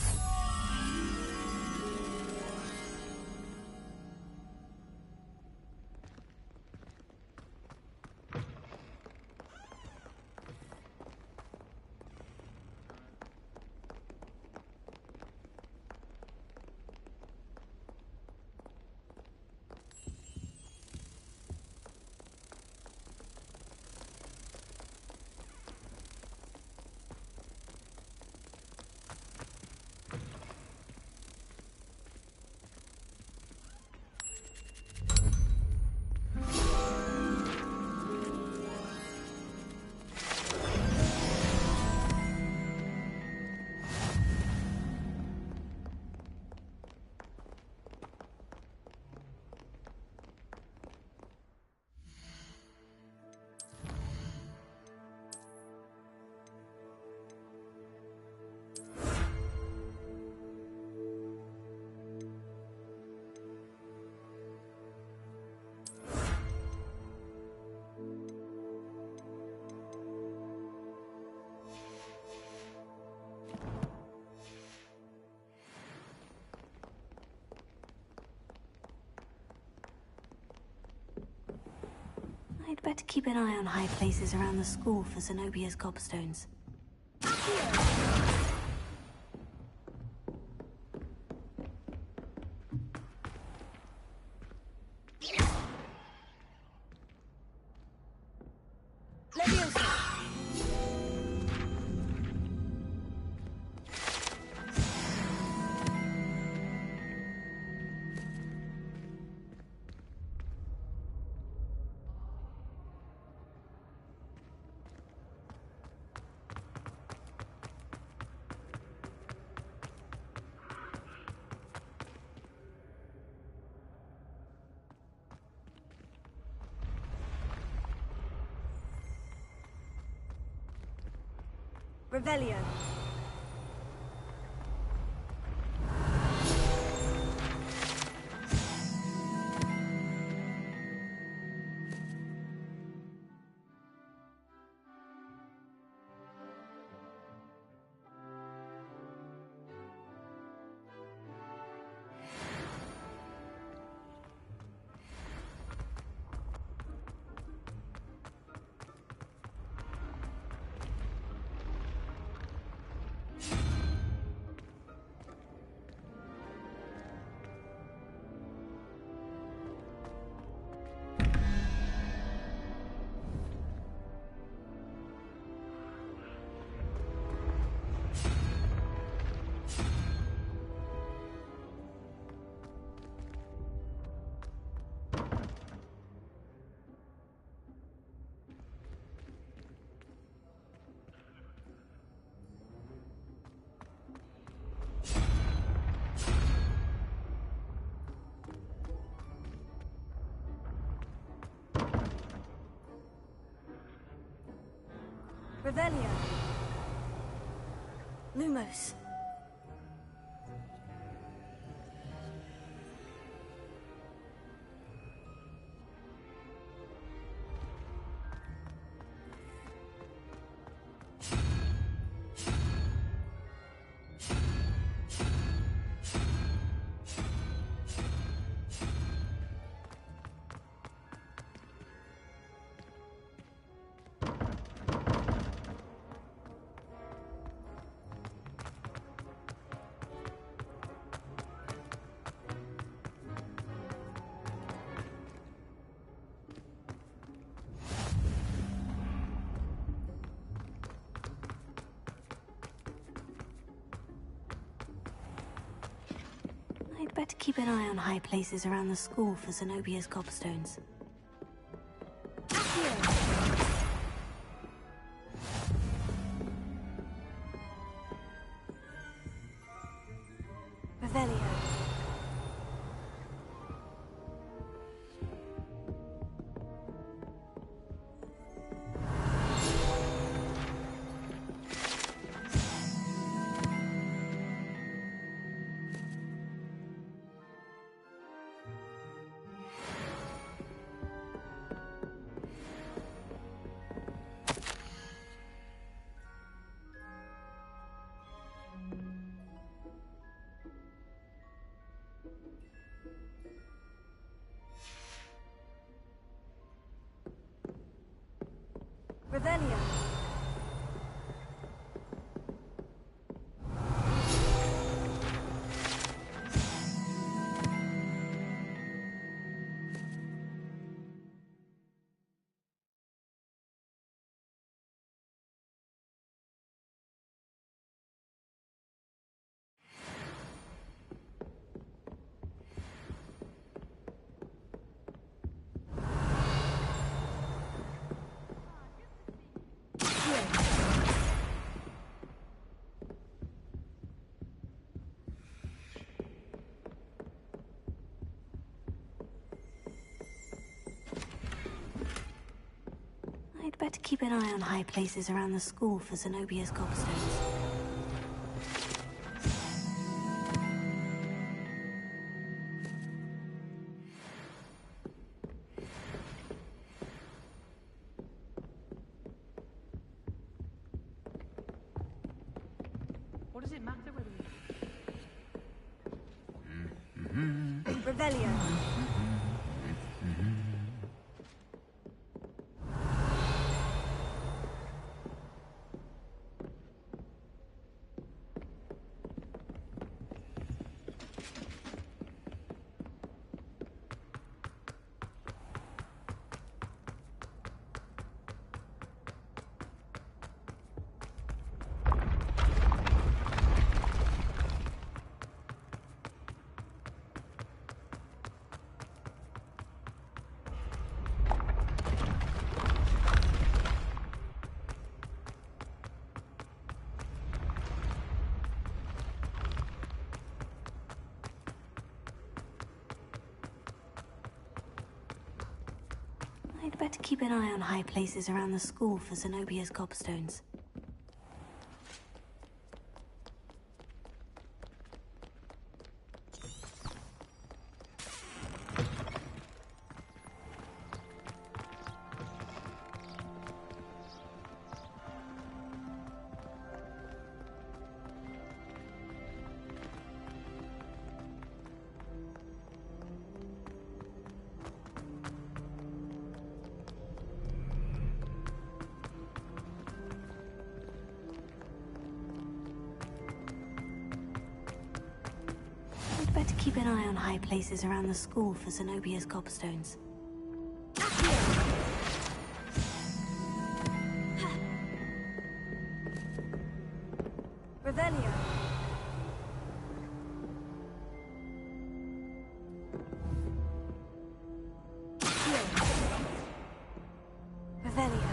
I'd better keep an eye on high places around the school for Zenobia's gobstones. Revelio. Revelio. Lumos. I'd better keep an eye on high places around the school for Zenobia's gobstones. Revelio. Revelio. I'd better keep an eye on high places around the school for Zenobia's gobstones. What does it matter whether Revelio. I'd better keep an eye on high places around the school for Zenobia's gobstones. I'd better keep an eye on high places around the school for Zenobia's gobstones. Revelio. Revelio.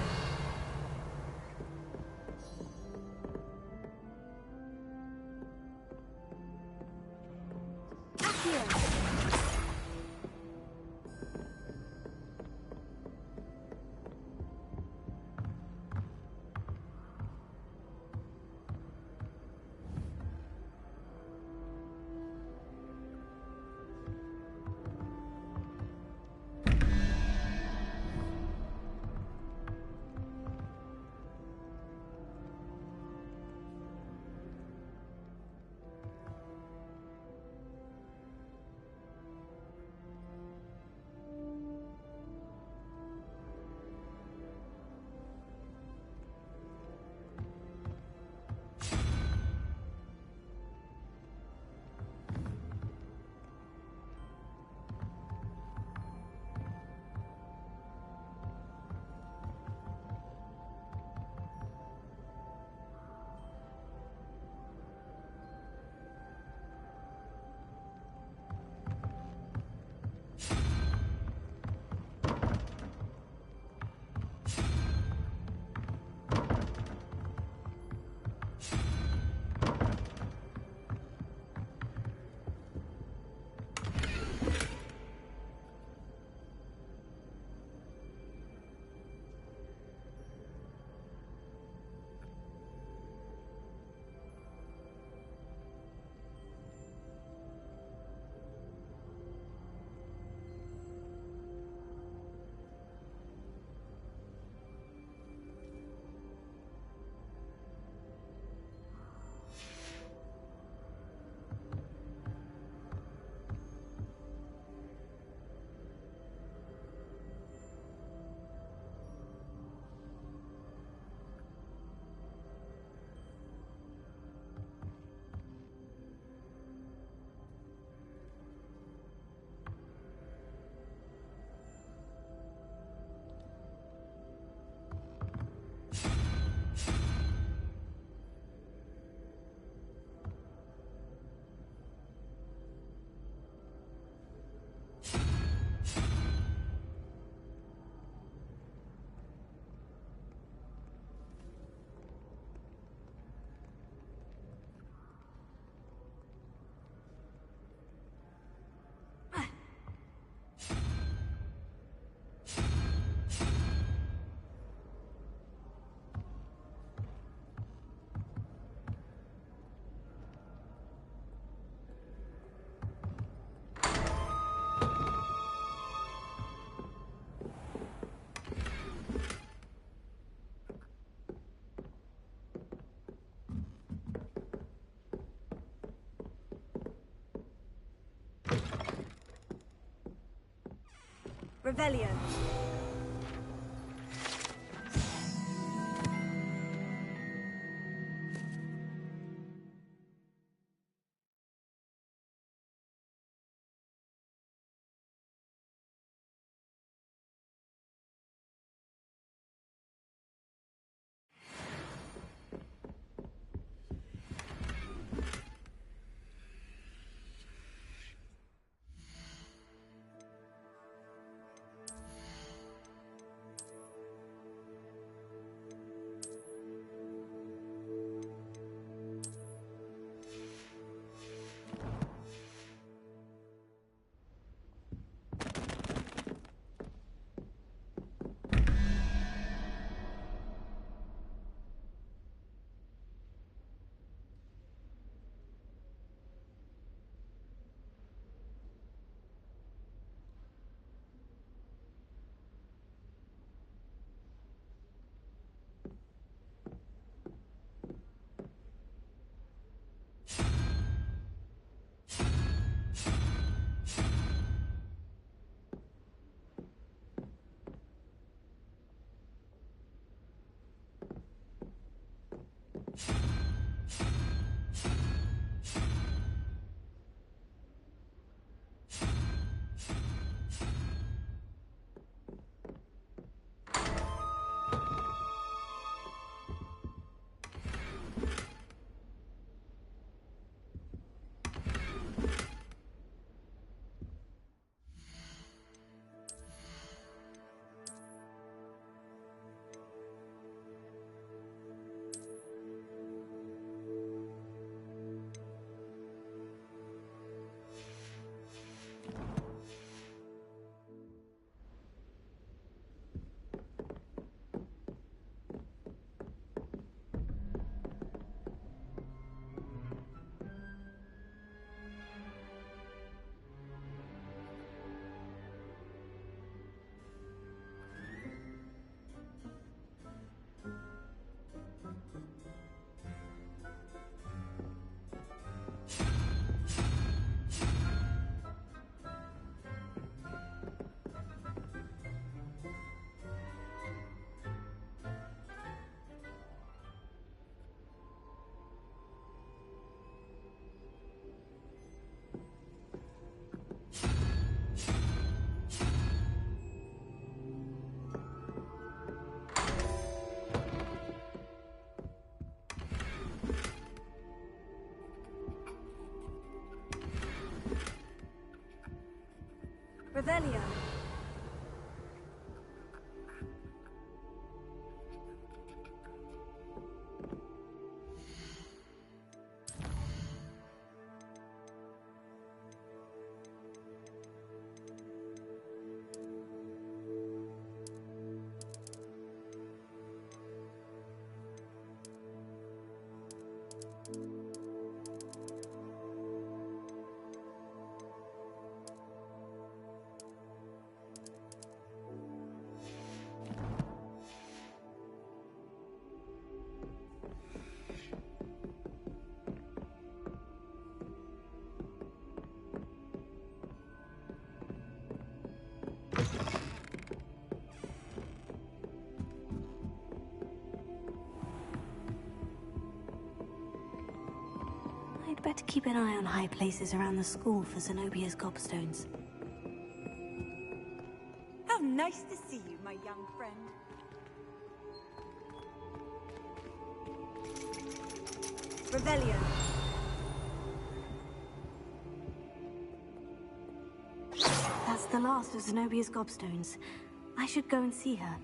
Revelio. Revelio. I'd better keep an eye on high places around the school for Zenobia's gobstones. How nice to see you, my young friend. Revelio. That's the last of Zenobia's gobstones. I should go and see her.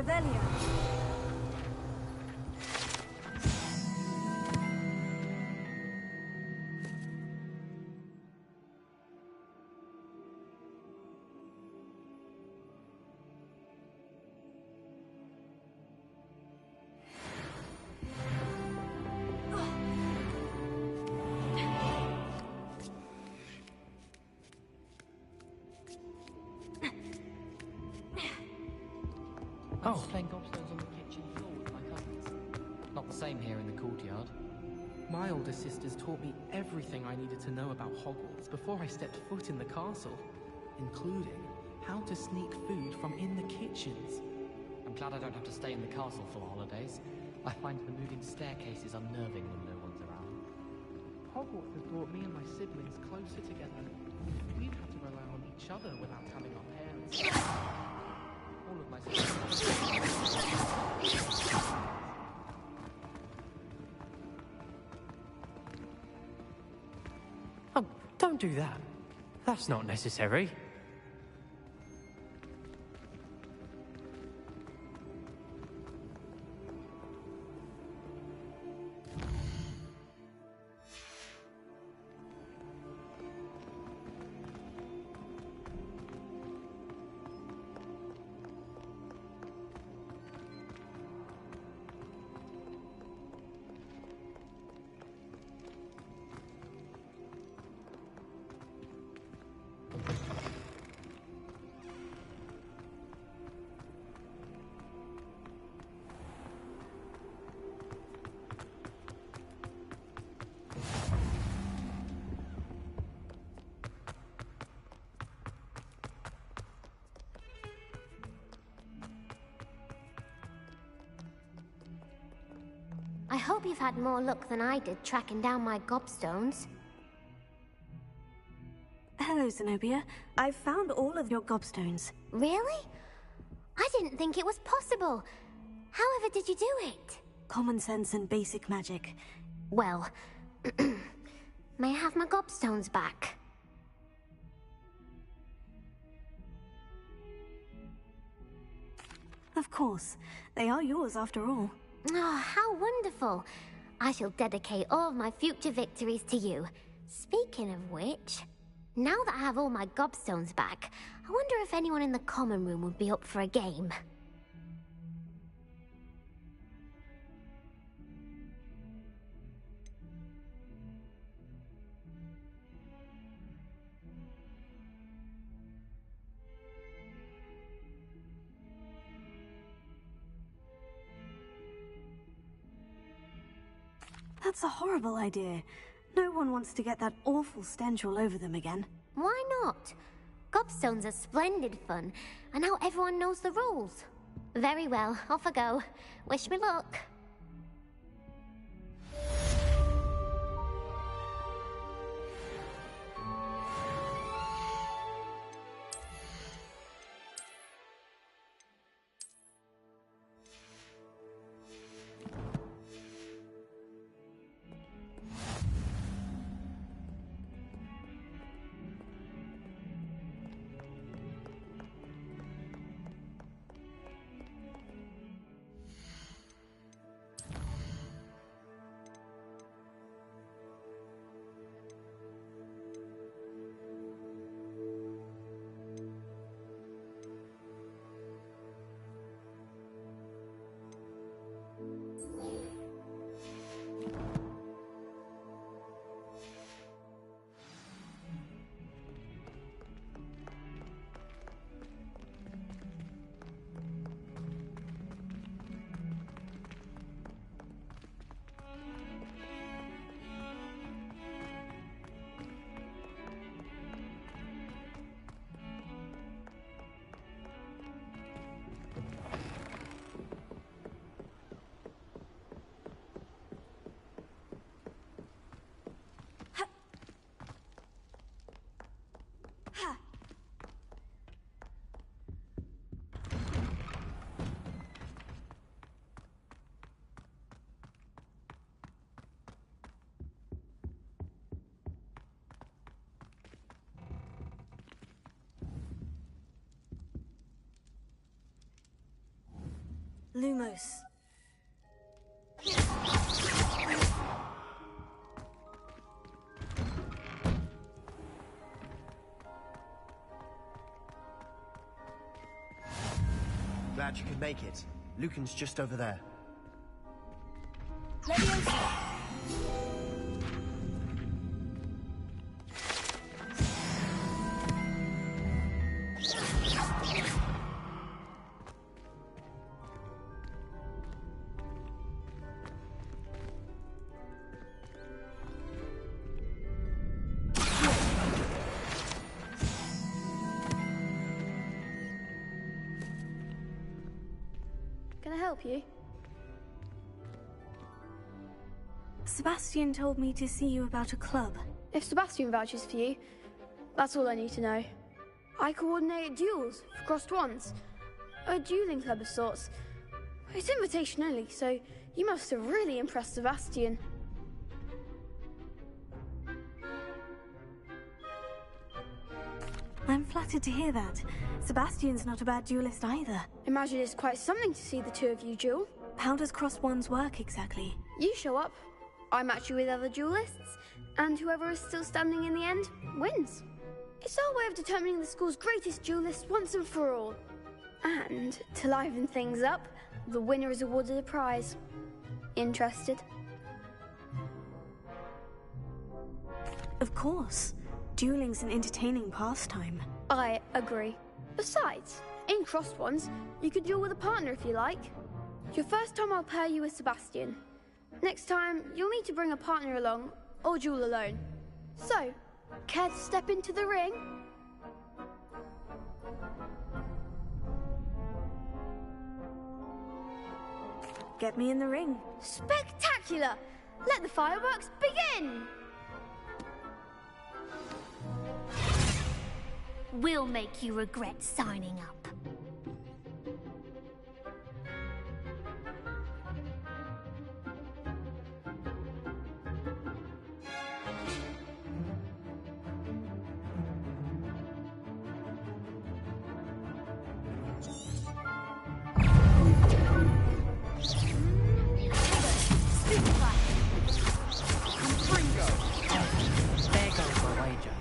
Revelio. I was playing gobstones on the kitchen floor with my cousins. Not the same here in the courtyard. My older sisters taught me everything I needed to know about Hogwarts before I stepped foot in the castle, including how to sneak food from in the kitchens. I'm glad I don't have to stay in the castle for the holidays. I find the moving staircases unnerving when no one's around. Hogwarts has brought me and my siblings closer together. We've had to rely on each other without having our parents. All of my sisters. Oh, don't do that. That's not necessary. I hope you've had more luck than I did tracking down my gobstones. Hello, Zenobia. I've found all of your gobstones. Really? I didn't think it was possible. However did you do it? Common sense and basic magic. Well, may I have my gobstones back? Of course. They are yours after all. Oh, how wonderful. I shall dedicate all of my future victories to you. Speaking of which, now that I have all my gobstones back, I wonder if anyone in the common room would be up for a game. That's a horrible idea. No one wants to get that awful stench all over them again. Why not? Gobstones are splendid fun, and now everyone knows the rules. Very well, off I go. Wish me luck. Lumos. Glad you could make it. Lucan's just over there. Can I help you? Sebastian told me to see you about a club. If Sebastian vouches for you, that's all I need to know. I coordinate duels for crossed ones. A dueling club of sorts. It's invitation only, so you must have really impressed Sebastian. I'm flattered to hear that. Sebastian's not a bad duelist either. Imagine it's quite something to see the two of you duel. How does crossed ones work exactly? You show up, I match you with other duelists, and whoever is still standing in the end wins. It's our way of determining the school's greatest duelist once and for all. And to liven things up, the winner is awarded a prize. Interested? Of course. Dueling's an entertaining pastime. I agree. Besides, in crossed ones, you could duel with a partner if you like. Your first time I'll pair you with Sebastian. Next time, you'll need to bring a partner along, or duel alone. So, care to step into the ring? Get me in the ring. Spectacular! Let the fireworks begin! We'll make you regret signing up. There goes my wager.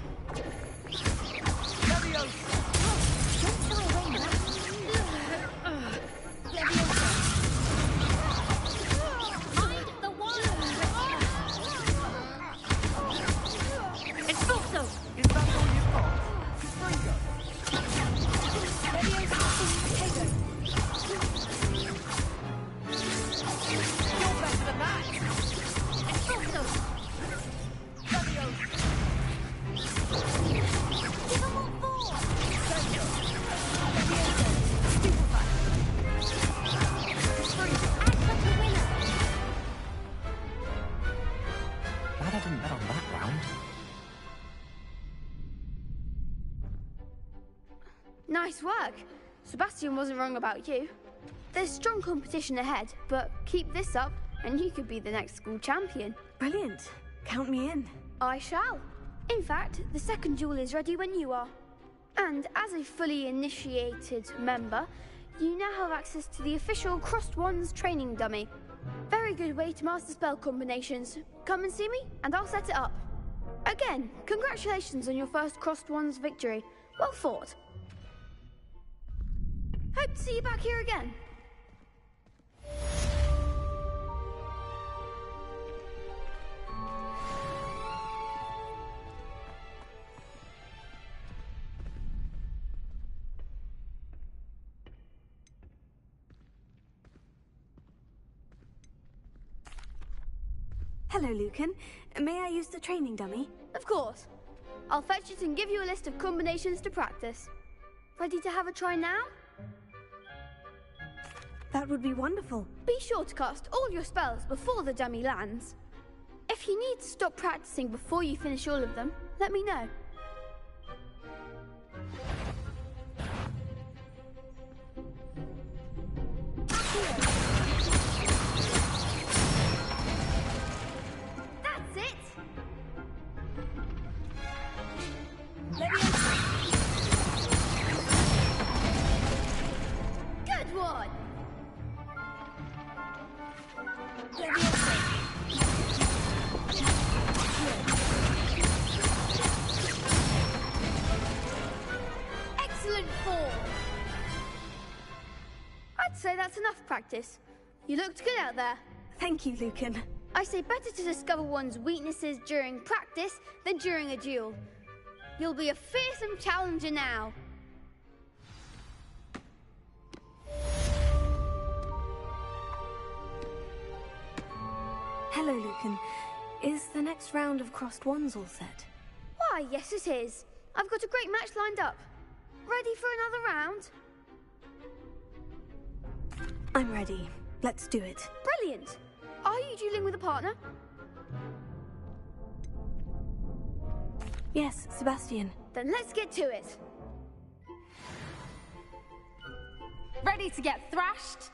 Glad I didn't bet on that round. Nice work. Sebastian wasn't wrong about you. There's strong competition ahead, but keep this up and you could be the next school champion. Brilliant. Count me in. I shall. In fact, the second duel is ready when you are. And as a fully initiated member, you now have access to the official Crossed Wands training dummy. Very good way to master spell combinations. Come and see me, and I'll set it up. Again, congratulations on your first Crossed Wands victory. Well fought. Hope to see you back here again. Hello, Lucan. May I use the training dummy? Of course. I'll fetch it and give you a list of combinations to practice. Ready to have a try now? That would be wonderful. Be sure to cast all your spells before the dummy lands. If you need to stop practicing before you finish all of them, let me know. That's it! Good one! Excellent form! I'd say that's enough practice. You looked good out there. Thank you, Lucan. I say better to discover one's weaknesses during practice than during a duel. You'll be a fearsome challenger now. Hello, Lucan. Is the next round of crossed wands all set? Why, yes it is. I've got a great match lined up. Ready for another round? I'm ready. Let's do it. Brilliant. Are you dueling with a partner? Yes, Sebastian. Then let's get to it. Ready to get thrashed?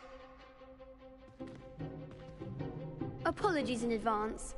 Apologies in advance.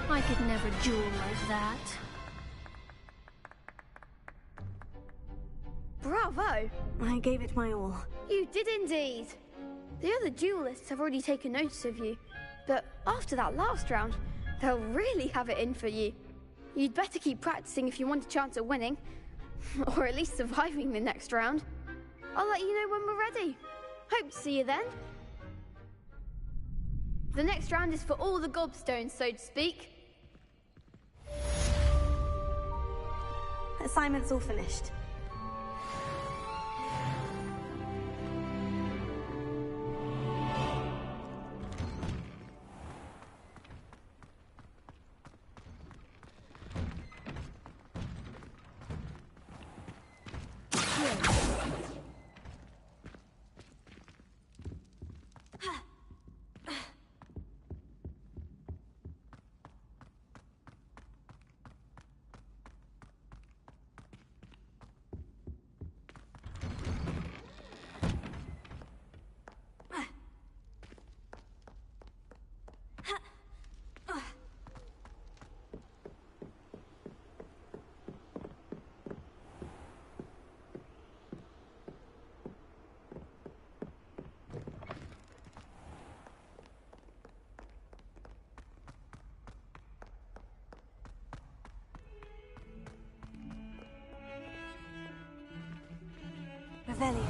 I could never duel like that. Bravo! I gave it my all. You did indeed. The other duelists have already taken notice of you, but after that last round, they'll really have it in for you. You'd better keep practicing if you want a chance at winning, or at least surviving the next round. I'll let you know when we're ready. Hope to see you then. The next round is for all the gobstones, so to speak. Assignment's all finished. Revelio.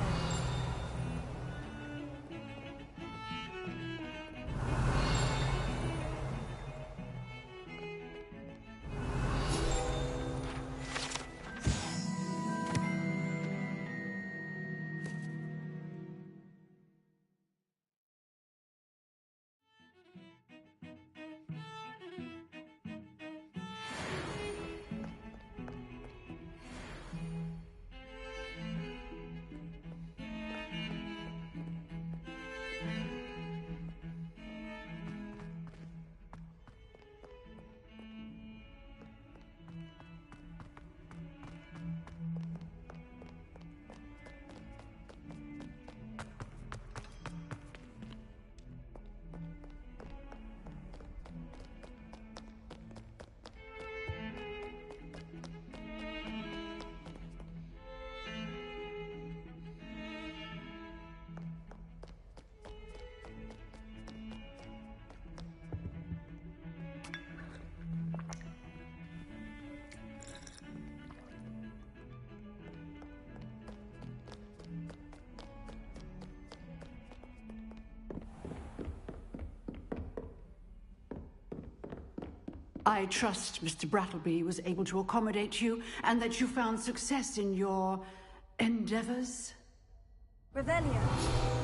I trust Mr. Brattleby was able to accommodate you and that you found success in your endeavors. Revelio.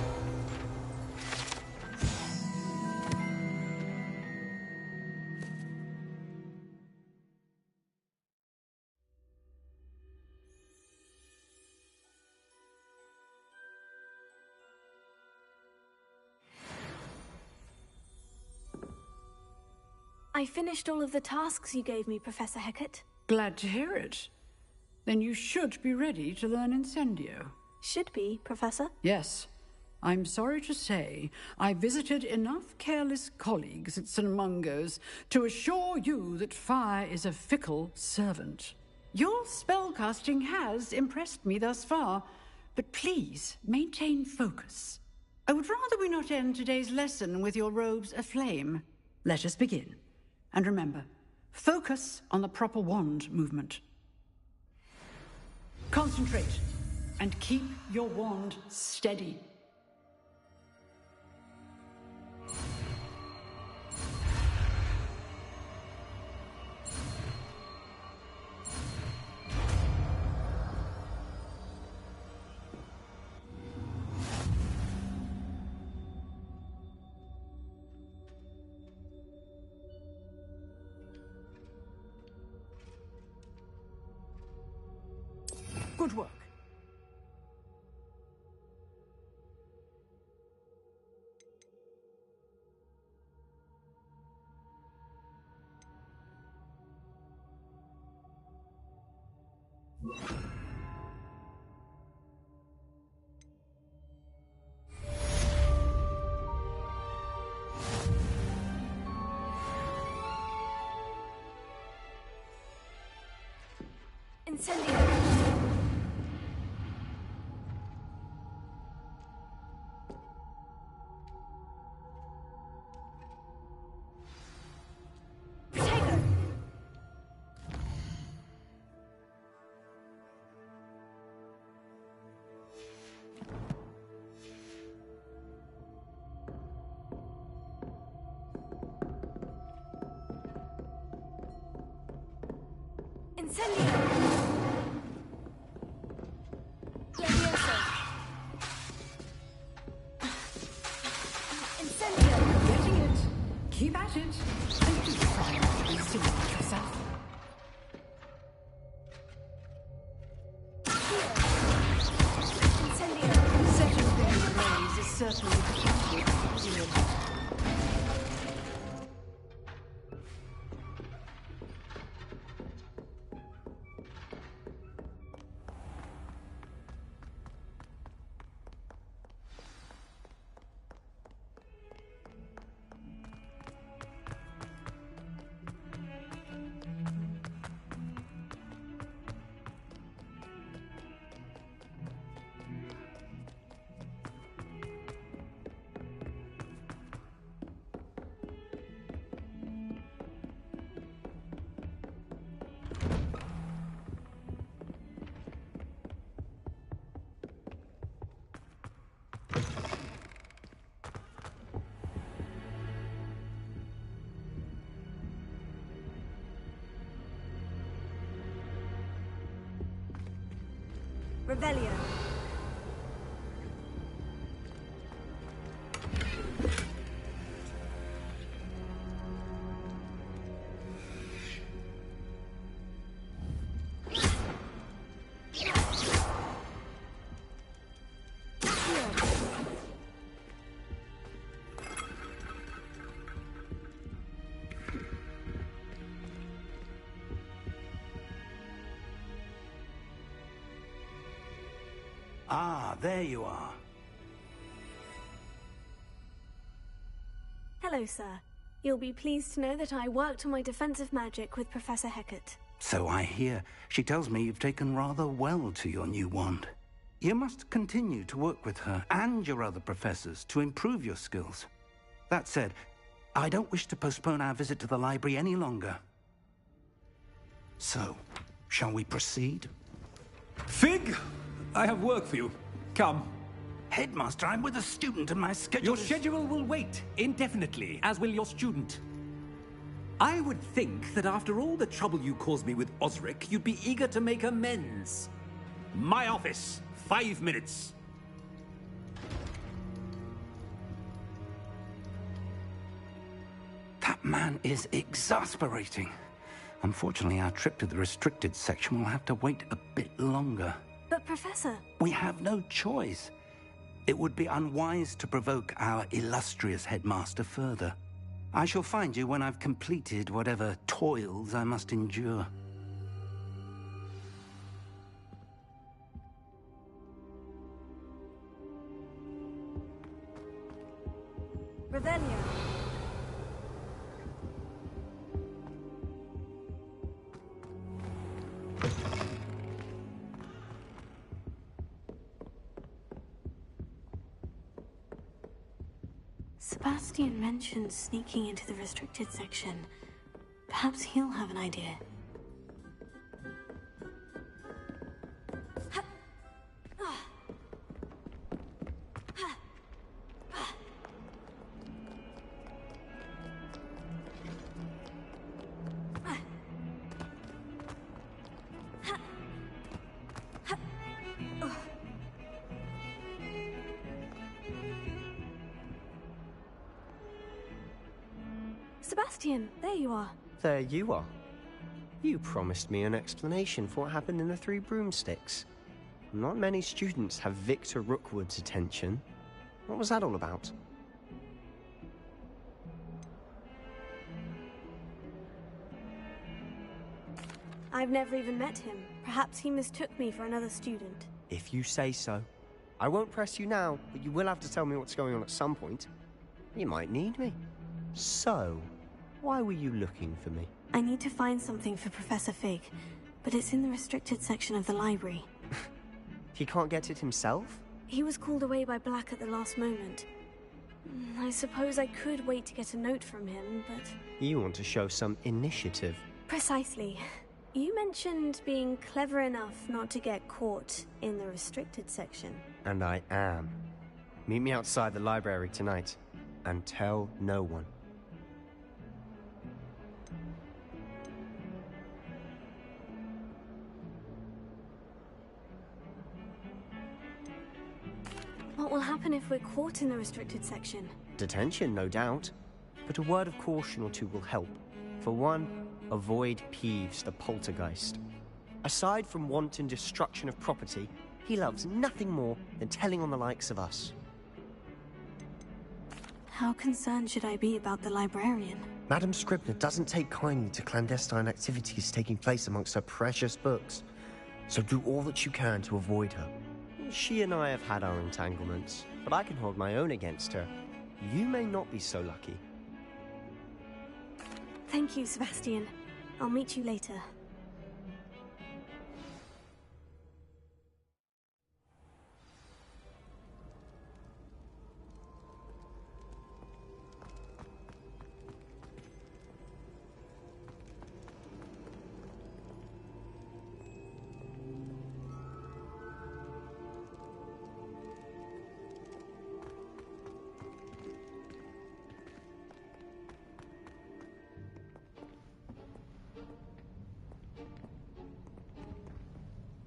I finished all of the tasks you gave me, Professor Hecat. Glad to hear it. Then you should be ready to learn Incendio. Should be, Professor? Yes. I'm sorry to say, I visited enough careless colleagues at St. Mungo's to assure you that fire is a fickle servant. Your spellcasting has impressed me thus far, but please maintain focus. I would rather we not end today's lesson with your robes aflame. Let us begin. And remember, focus on the proper wand movement. Concentrate, and keep your wand steady. Good work. Incendio. Incendio. Levioso. Incendio. Getting it. Keep at it. And do try not to be silly with yourself. Incendio. Setting things ablaze is certainly the Revelio. Ah, there you are. Hello, sir. You'll be pleased to know that I worked on my defensive magic with Professor Hecat. So I hear. She tells me you've taken rather well to your new wand. You must continue to work with her and your other professors to improve your skills. That said, I don't wish to postpone our visit to the library any longer. So, shall we proceed? Fig, I have work for you. Come. Headmaster, I'm with a student and my schedule Your schedule will wait indefinitely, as will your student. I would think that after all the trouble you caused me with Osric, you'd be eager to make amends. My office, 5 minutes. That man is exasperating. Unfortunately, our trip to the restricted section will have to wait a bit longer. But Professor... We have no choice. It would be unwise to provoke our illustrious headmaster further. I shall find you when I've completed whatever toils I must endure. Revelio. Sebastian mentioned sneaking into the restricted section. Perhaps he'll have an idea. Sebastian, there you are. There you are. You promised me an explanation for what happened in the Three Broomsticks. Not many students have Victor Rookwood's attention. What was that all about? I've never even met him. Perhaps he mistook me for another student. If you say so. I won't press you now, but you will have to tell me what's going on at some point. You might need me. So, why were you looking for me? I need to find something for Professor Fig, but it's in the restricted section of the library. He can't get it himself? He was called away by Black at the last moment. I suppose I could wait to get a note from him, but... You want to show some initiative. Precisely. You mentioned being clever enough not to get caught in the restricted section. And I am. Meet me outside the library tonight, and tell no one. What will happen if we're caught in the restricted section? Detention, no doubt. But a word of caution or two will help. For one, avoid Peeves, the poltergeist. Aside from wanton destruction of property, he loves nothing more than telling on the likes of us. How concerned should I be about the librarian? Madam Scribner doesn't take kindly to clandestine activities taking place amongst her precious books. So do all that you can to avoid her. She and I have had our entanglements, but I can hold my own against her. You may not be so lucky. Thank you, Sebastian. I'll meet you later.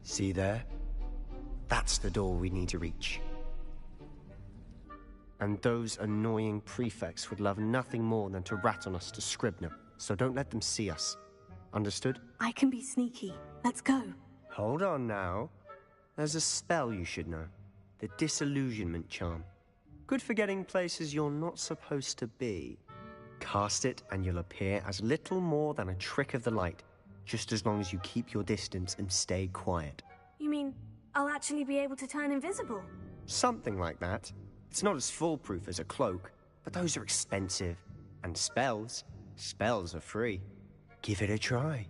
See there? That's the door we need to reach. And those annoying prefects would love nothing more than to rat on us to Scribner, so don't let them see us. Understood? I can be sneaky. Let's go. Hold on now. There's a spell you should know. The Disillusionment Charm. Good for getting places you're not supposed to be. Cast it and you'll appear as little more than a trick of the light, just as long as you keep your distance and stay quiet. You mean I'll actually be able to turn invisible? Something like that. It's not as foolproof as a cloak, but those are expensive. And spells are free. Give it a try.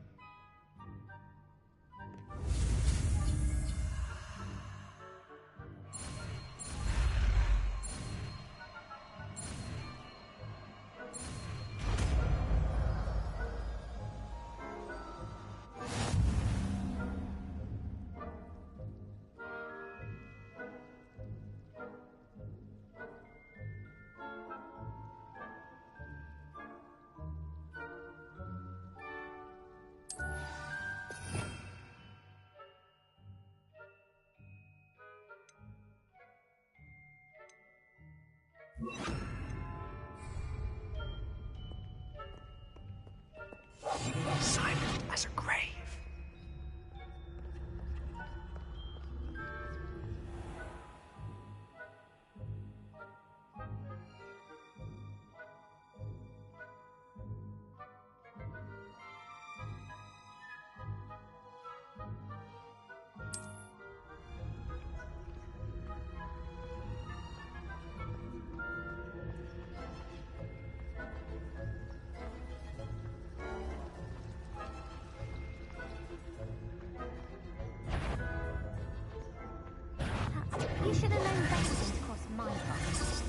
You should have known better than to cross my path.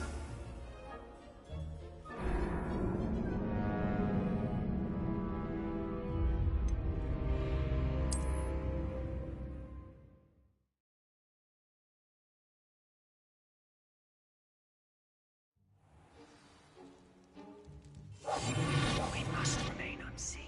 We must remain unseen.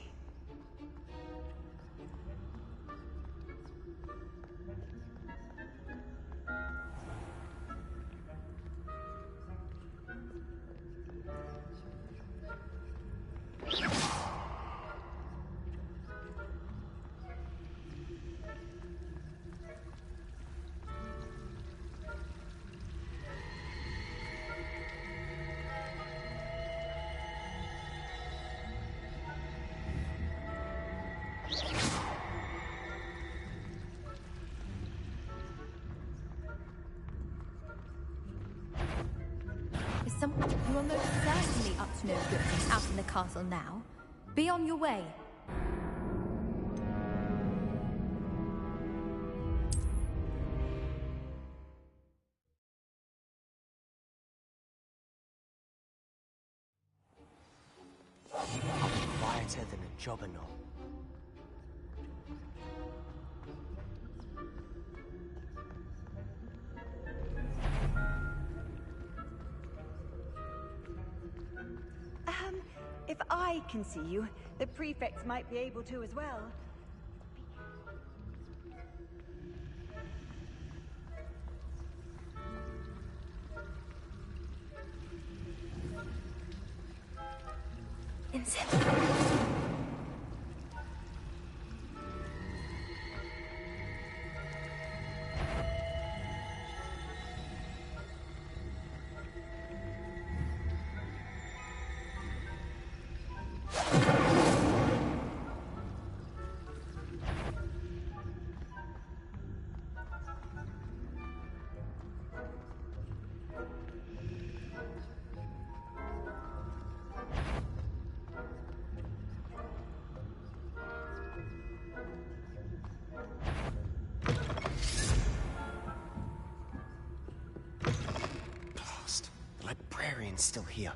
You are most certainly up to no good out in the castle now. Be on your way. I'll be quieter than a jobberknoll. If I can see you, the prefects might be able to as well. Blast. The librarian's still here.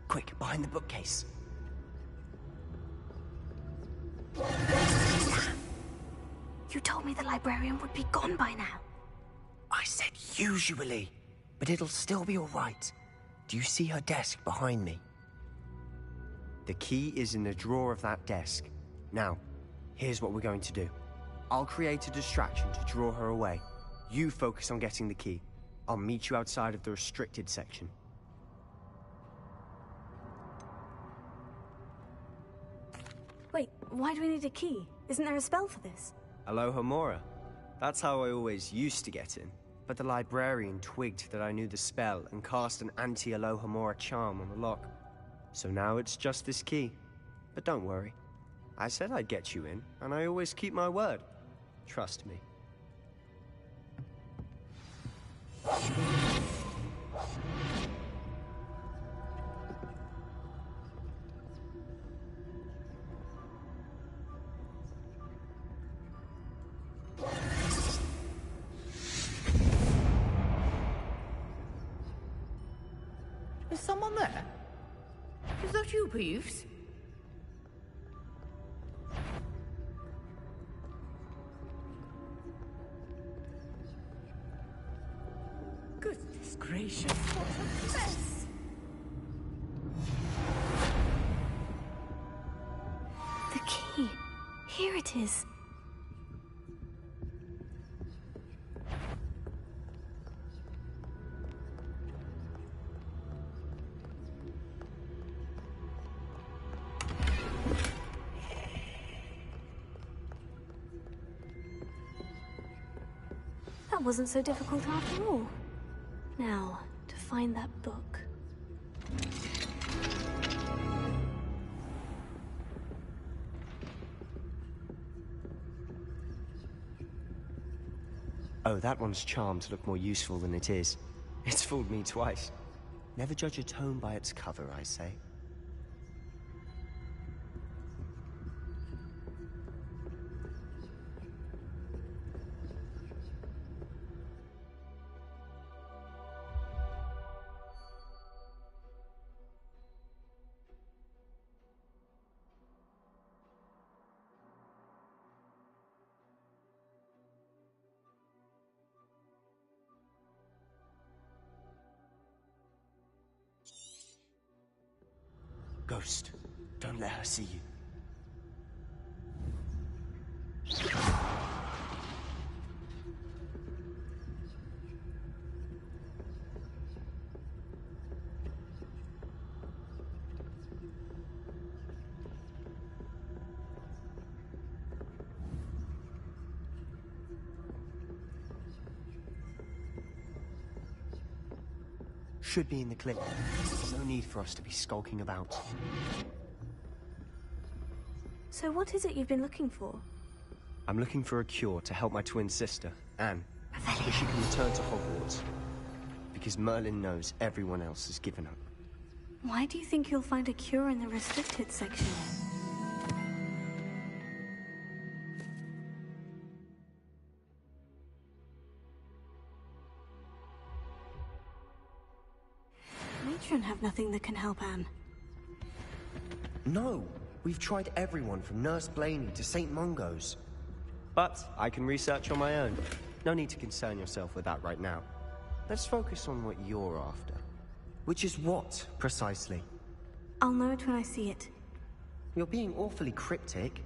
Quick, behind the bookcase. You told me the librarian would be gone by now. I said usually, but it'll still be all right. Do you see her desk behind me? The key is in the drawer of that desk. Now, here's what we're going to do. I'll create a distraction to draw her away. You focus on getting the key. I'll meet you outside of the restricted section. Wait, why do we need a key? Isn't there a spell for this? Alohomora. That's how I always used to get in. But the librarian twigged that I knew the spell and cast an anti-Alohomora charm on the lock. So now it's just this key. But don't worry. I said I'd get you in, and I always keep my word. Trust me. Is someone there? Is that you, Peeves? Goodness gracious, what a mess! The key. Here it is. That wasn't so difficult after all. Now, to find that book. Oh, that one's charmed to look more useful than it is. It's fooled me twice. Never judge a tome by its cover, I say. Ghost, don't let her see you. Should be in the clinic. No need for us to be skulking about. So what is it you've been looking for? I'm looking for a cure to help my twin sister, Anne, so she can return to Hogwarts. Because Merlin knows everyone else has given up. Why do you think you'll find a cure in the restricted section? Matron have nothing that can help Anne. No, we've tried everyone from Nurse Blaney to St. Mungo's. But I can research on my own. No need to concern yourself with that right now. Let's focus on what you're after. Which is what, precisely? I'll know it when I see it. You're being awfully cryptic.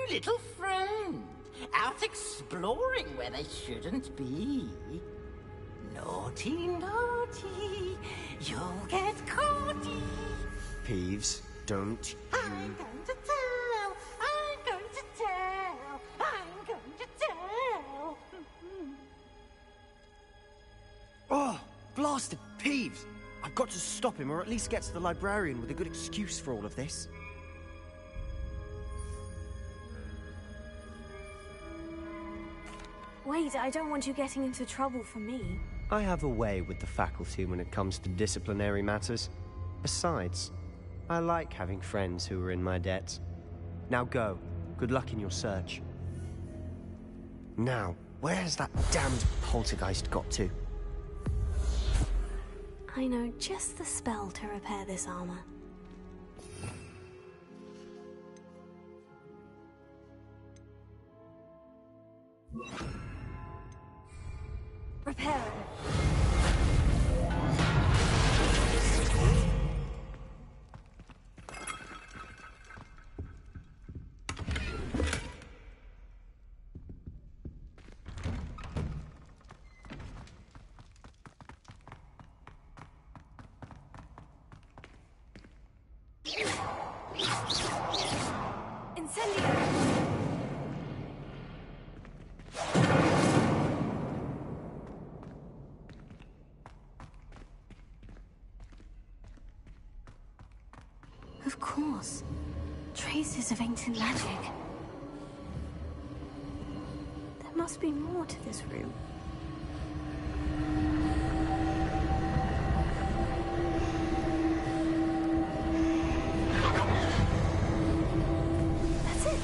Little friend, out exploring where they shouldn't be. Naughty, naughty, you'll get caughty. Peeves, don't you... I'm going to tell, I'm going to tell, I'm going to tell. Oh, blasted Peeves! I've got to stop him, or at least get to the librarian with a good excuse for all of this. Wait, I don't want you getting into trouble for me. I have a way with the faculty when it comes to disciplinary matters. Besides, I like having friends who are in my debt. Now go. Good luck in your search. Now, where has that damned poltergeist got to? I know just the spell to repair this armor. Repair it. Of course. Traces of ancient magic. There must be more to this room. That's it.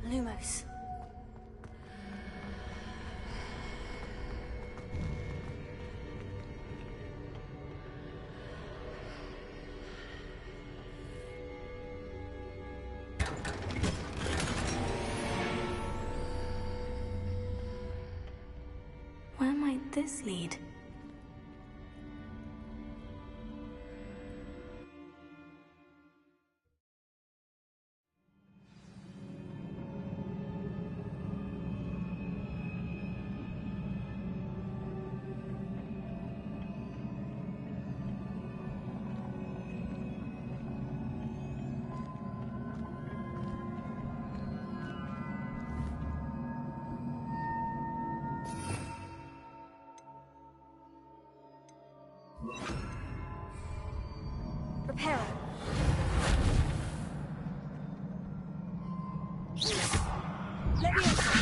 Lumos. could this lead? Prepare. Let me enter.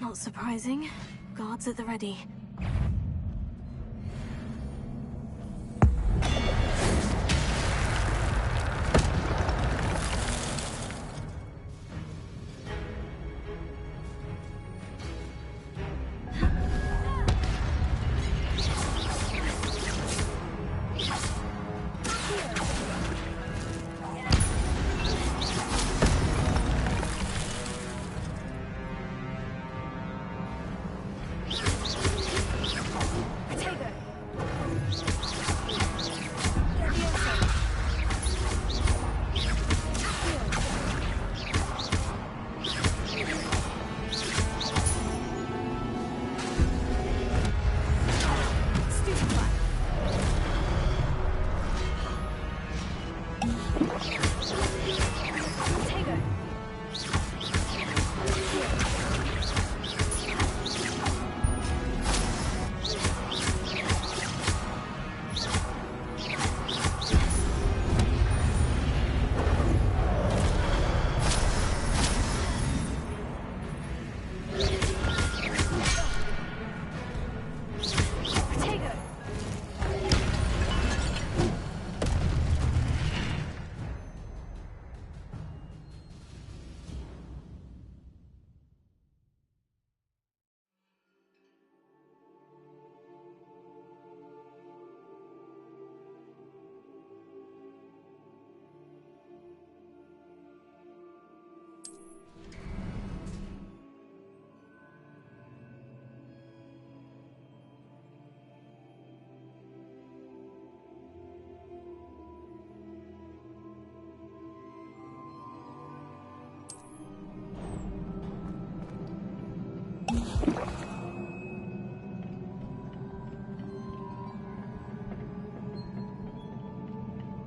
Not surprising. Guards at the ready.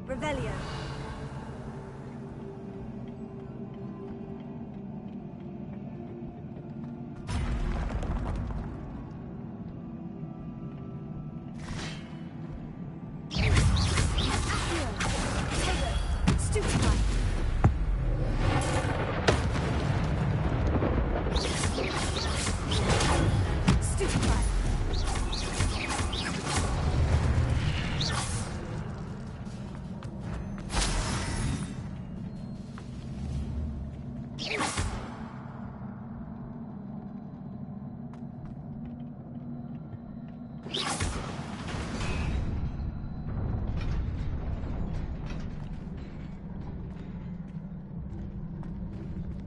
Revelio.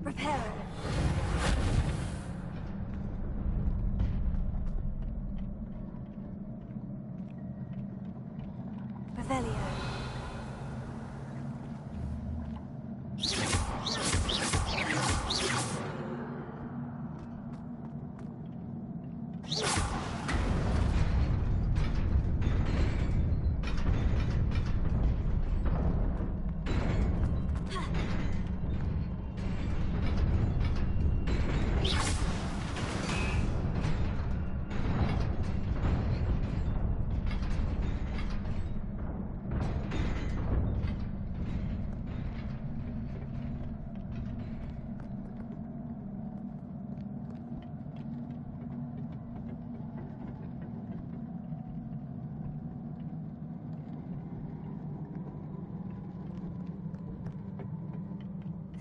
Prepare. Revelio.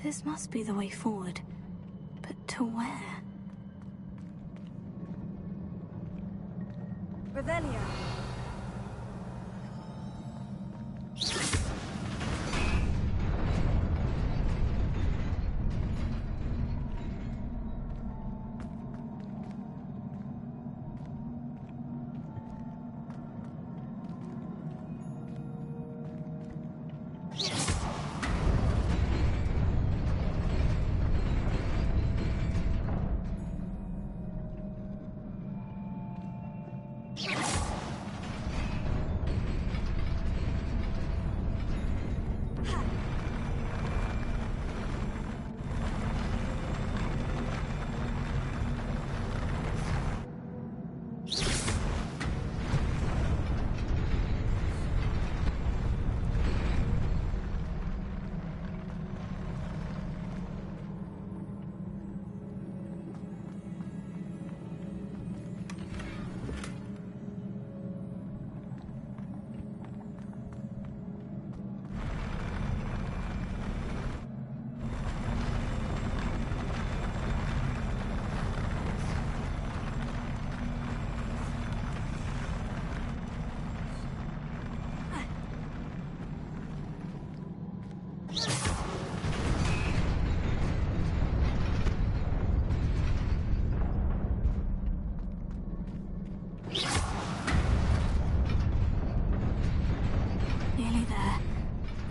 This must be the way forward. But to where? Revelio.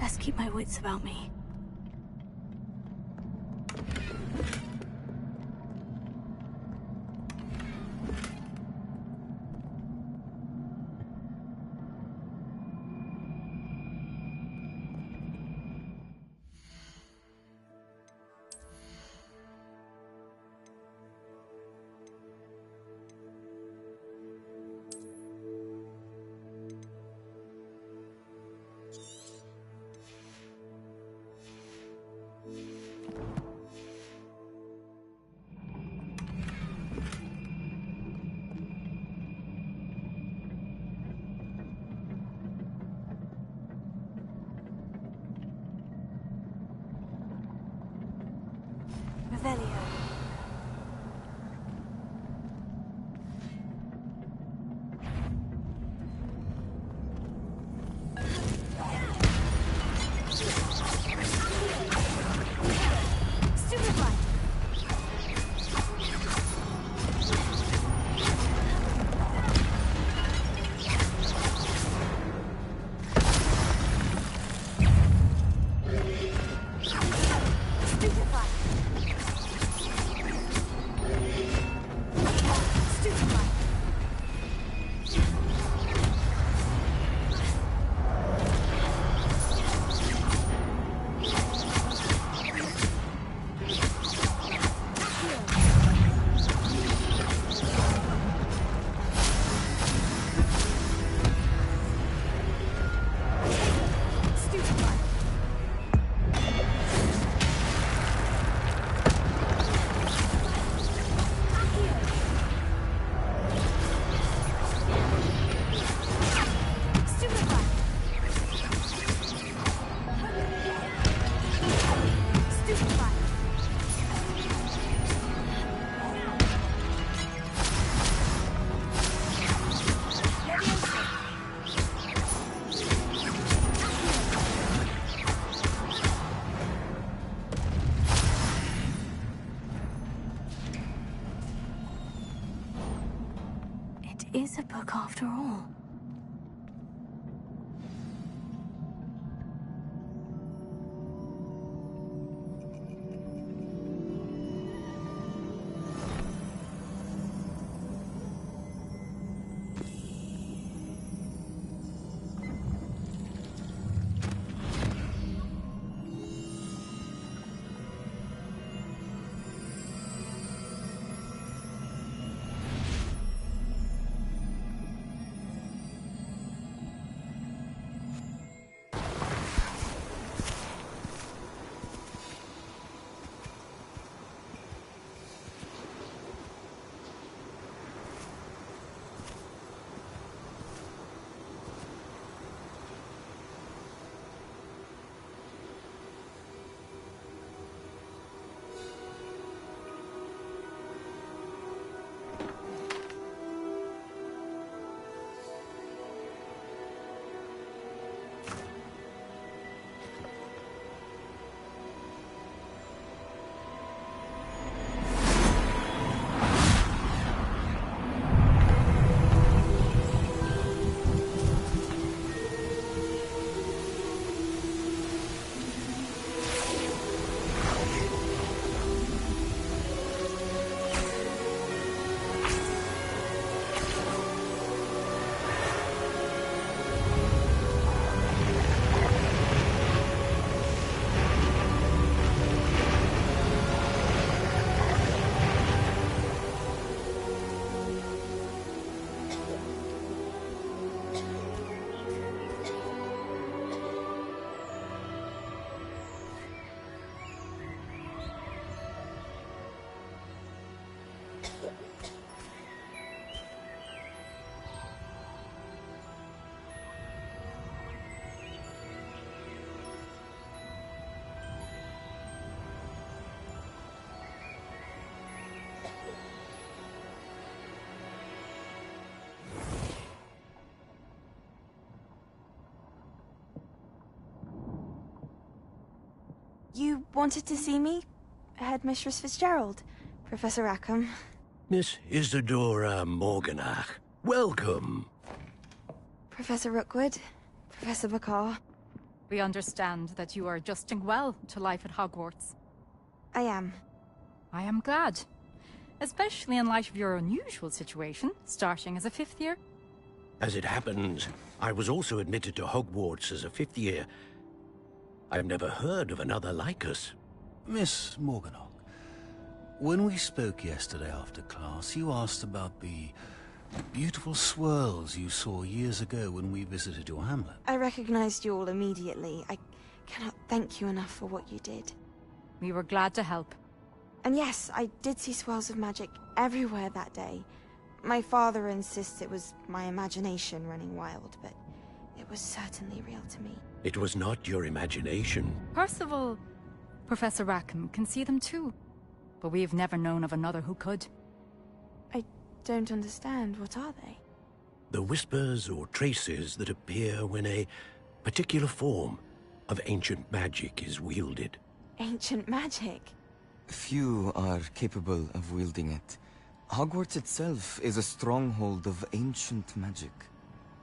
Best keep my wits about me. Revelio. Is a book after all. You wanted to see me? Headmistress Fitzgerald, Professor Rackham. Miss Isadora Morganach, welcome. Professor Rookwood, Professor Bakar. We understand that you are adjusting well to life at Hogwarts. I am. I am glad. Especially in light of your unusual situation, starting as a 5th year. As it happens, I was also admitted to Hogwarts as a 5th year. I've never heard of another like us. Miss Morganach, when we spoke yesterday after class, you asked about the beautiful swirls you saw years ago when we visited your hamlet. I recognized you all immediately. I cannot thank you enough for what you did. We were glad to help. And yes, I did see swirls of magic everywhere that day. My father insists it was my imagination running wild, but it was certainly real to me. It was not your imagination. Percival, Professor Rackham can see them too. But we've never known of another who could. I don't understand. What are they? The whispers or traces that appear when a particular form of ancient magic is wielded. Ancient magic? Few are capable of wielding it. Hogwarts itself is a stronghold of ancient magic.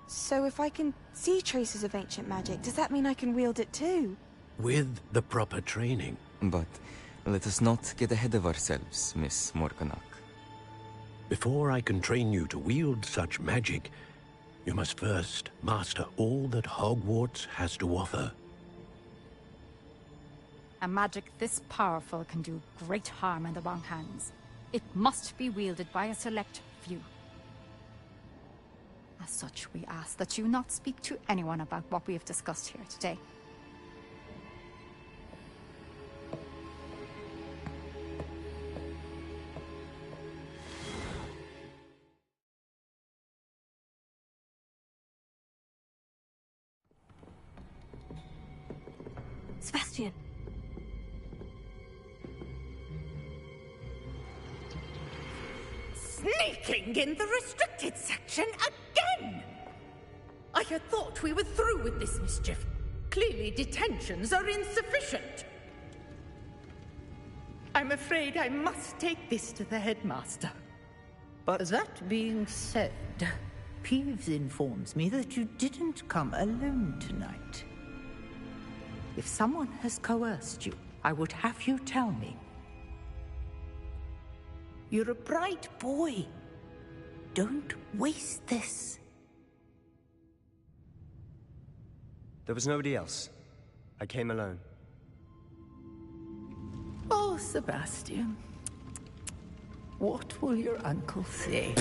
So if I can see traces of ancient magic, does that mean I can wield it too? With the proper training. But let us not get ahead of ourselves, Miss Morganach. Before I can train you to wield such magic, you must first master all that Hogwarts has to offer. A magic this powerful can do great harm in the wrong hands. It must be wielded by a select few. As such, we ask that you not speak to anyone about what we have discussed here today. Sebastian. Sneaking in the restricted section again! I had thought we were through with this mischief. Clearly detentions are insufficient. I'm afraid I must take this to the headmaster. But that being said, Peeves informs me that you didn't come alone tonight. If someone has coerced you, I would have you tell me. You're a bright boy. Don't waste this. There was nobody else. I came alone. Oh, Sebastian. What will your uncle say?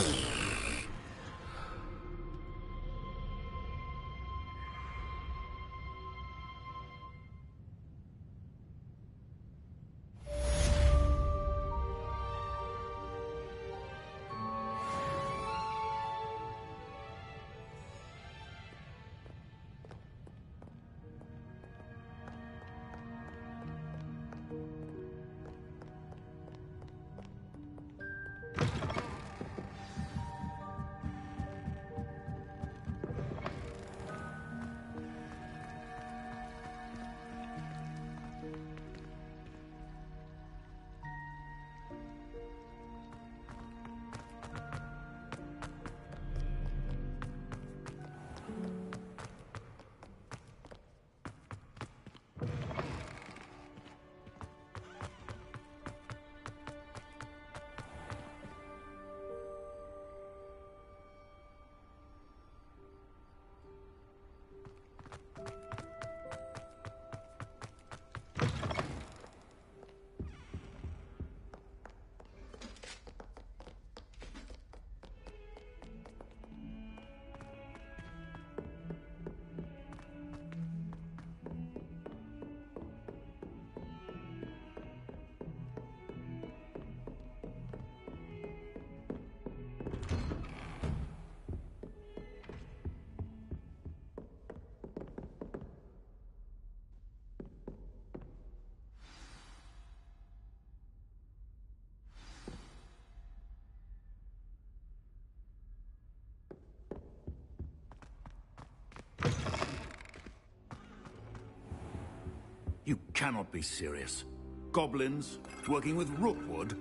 You cannot be serious. Goblins working with Rookwood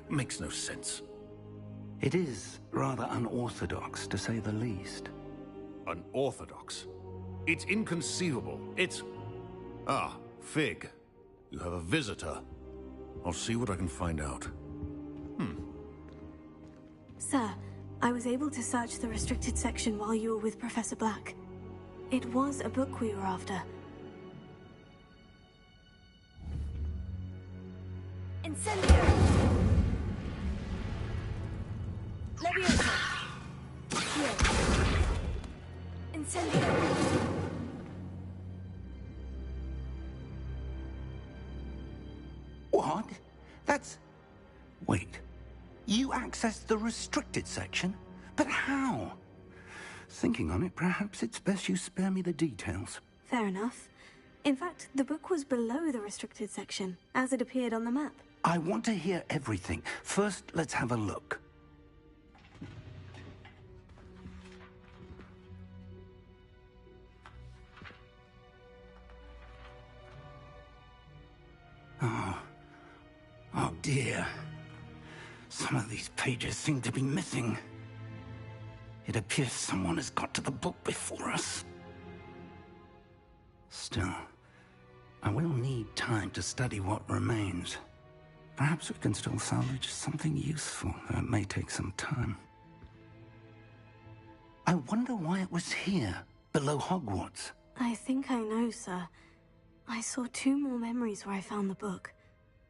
makes no sense. It is rather unorthodox, to say the least. Unorthodox? It's inconceivable. It's... Ah, Fig. You have a visitor. I'll see what I can find out. Sir, I was able to search the restricted section while you were with Professor Black. It was a book we were after. Incendio! Leviosa! Here. Incendio! What? That's... Wait. You accessed the restricted section? But how? Thinking on it, perhaps it's best you spare me the details. Fair enough. In fact, the book was below the restricted section, as it appeared on the map. I want to hear everything. First, let's have a look. Oh dear. Some of these pages seem to be missing. It appears someone has got to the book before us. Still, I will need time to study what remains. Perhaps we can still salvage something useful, though it may take some time. I wonder why it was here, below Hogwarts. I think I know, sir. I saw 2 more memories where I found the book.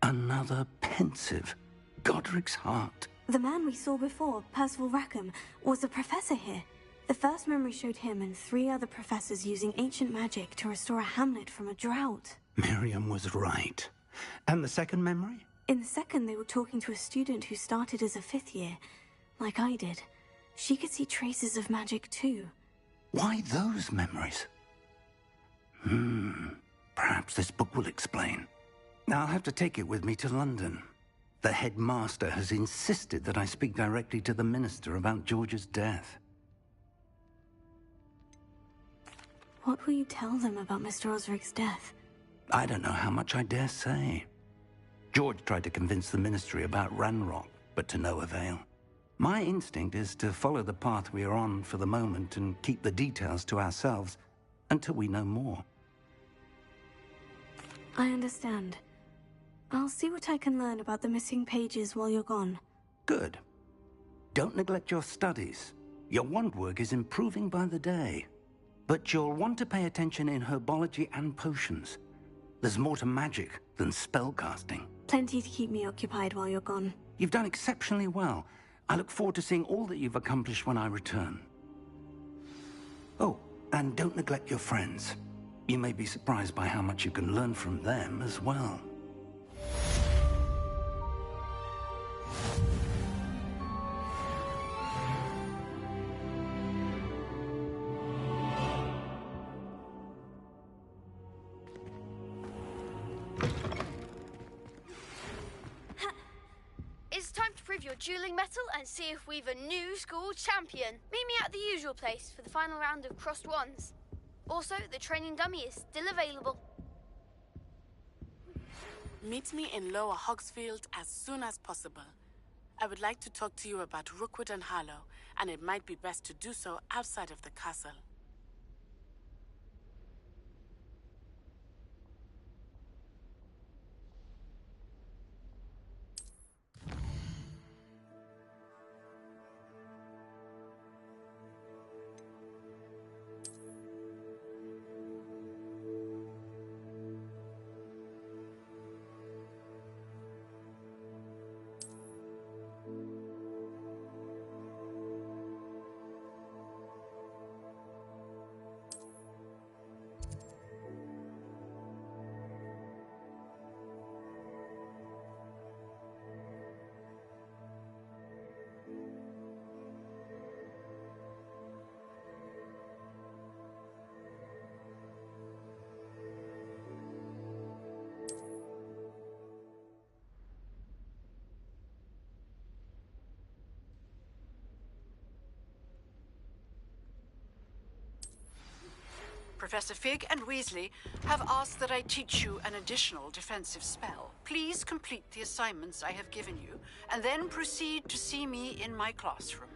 Another pensive. Godric's heart. The man we saw before, Percival Rackham, was a professor here. The first memory showed him and 3 other professors using ancient magic to restore a hamlet from a drought. Miriam was right. And the second memory? In the second, they were talking to a student who started as a 5th year, like I did. She could see traces of magic too. Why those memories? Perhaps this book will explain. I'll have to take it with me to London. The headmaster has insisted that I speak directly to the minister about George's death. What will you tell them about Mr. Osric's death? I don't know how much I dare say. George tried to convince the ministry about Ranrock, but to no avail. My instinct is to follow the path we are on for the moment and keep the details to ourselves until we know more. I understand. I'll see what I can learn about the missing pages while you're gone. Good. Don't neglect your studies. Your wand work is improving by the day. But you'll want to pay attention in herbology and potions. There's more to magic than spellcasting. Plenty to keep me occupied while you're gone. You've done exceptionally well. I look forward to seeing all that you've accomplished when I return. Oh, and don't neglect your friends. You may be surprised by how much you can learn from them as well. It's time to prove your dueling mettle and see if we've a new school champion. Meet me at the usual place for the final round of crossed wands. Also, the training dummy is still available. Meet me in Lower Hogsfield as soon as possible. I would like to talk to you about Rookwood and Harlow, and it might be best to do so outside of the castle. Professor Fig and Weasley have asked that I teach you an additional defensive spell. Please complete the assignments I have given you, and then proceed to see me in my classroom.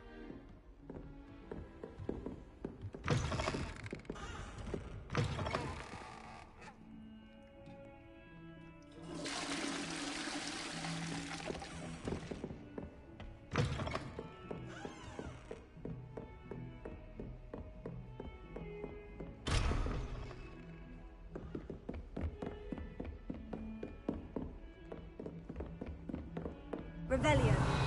Revelio.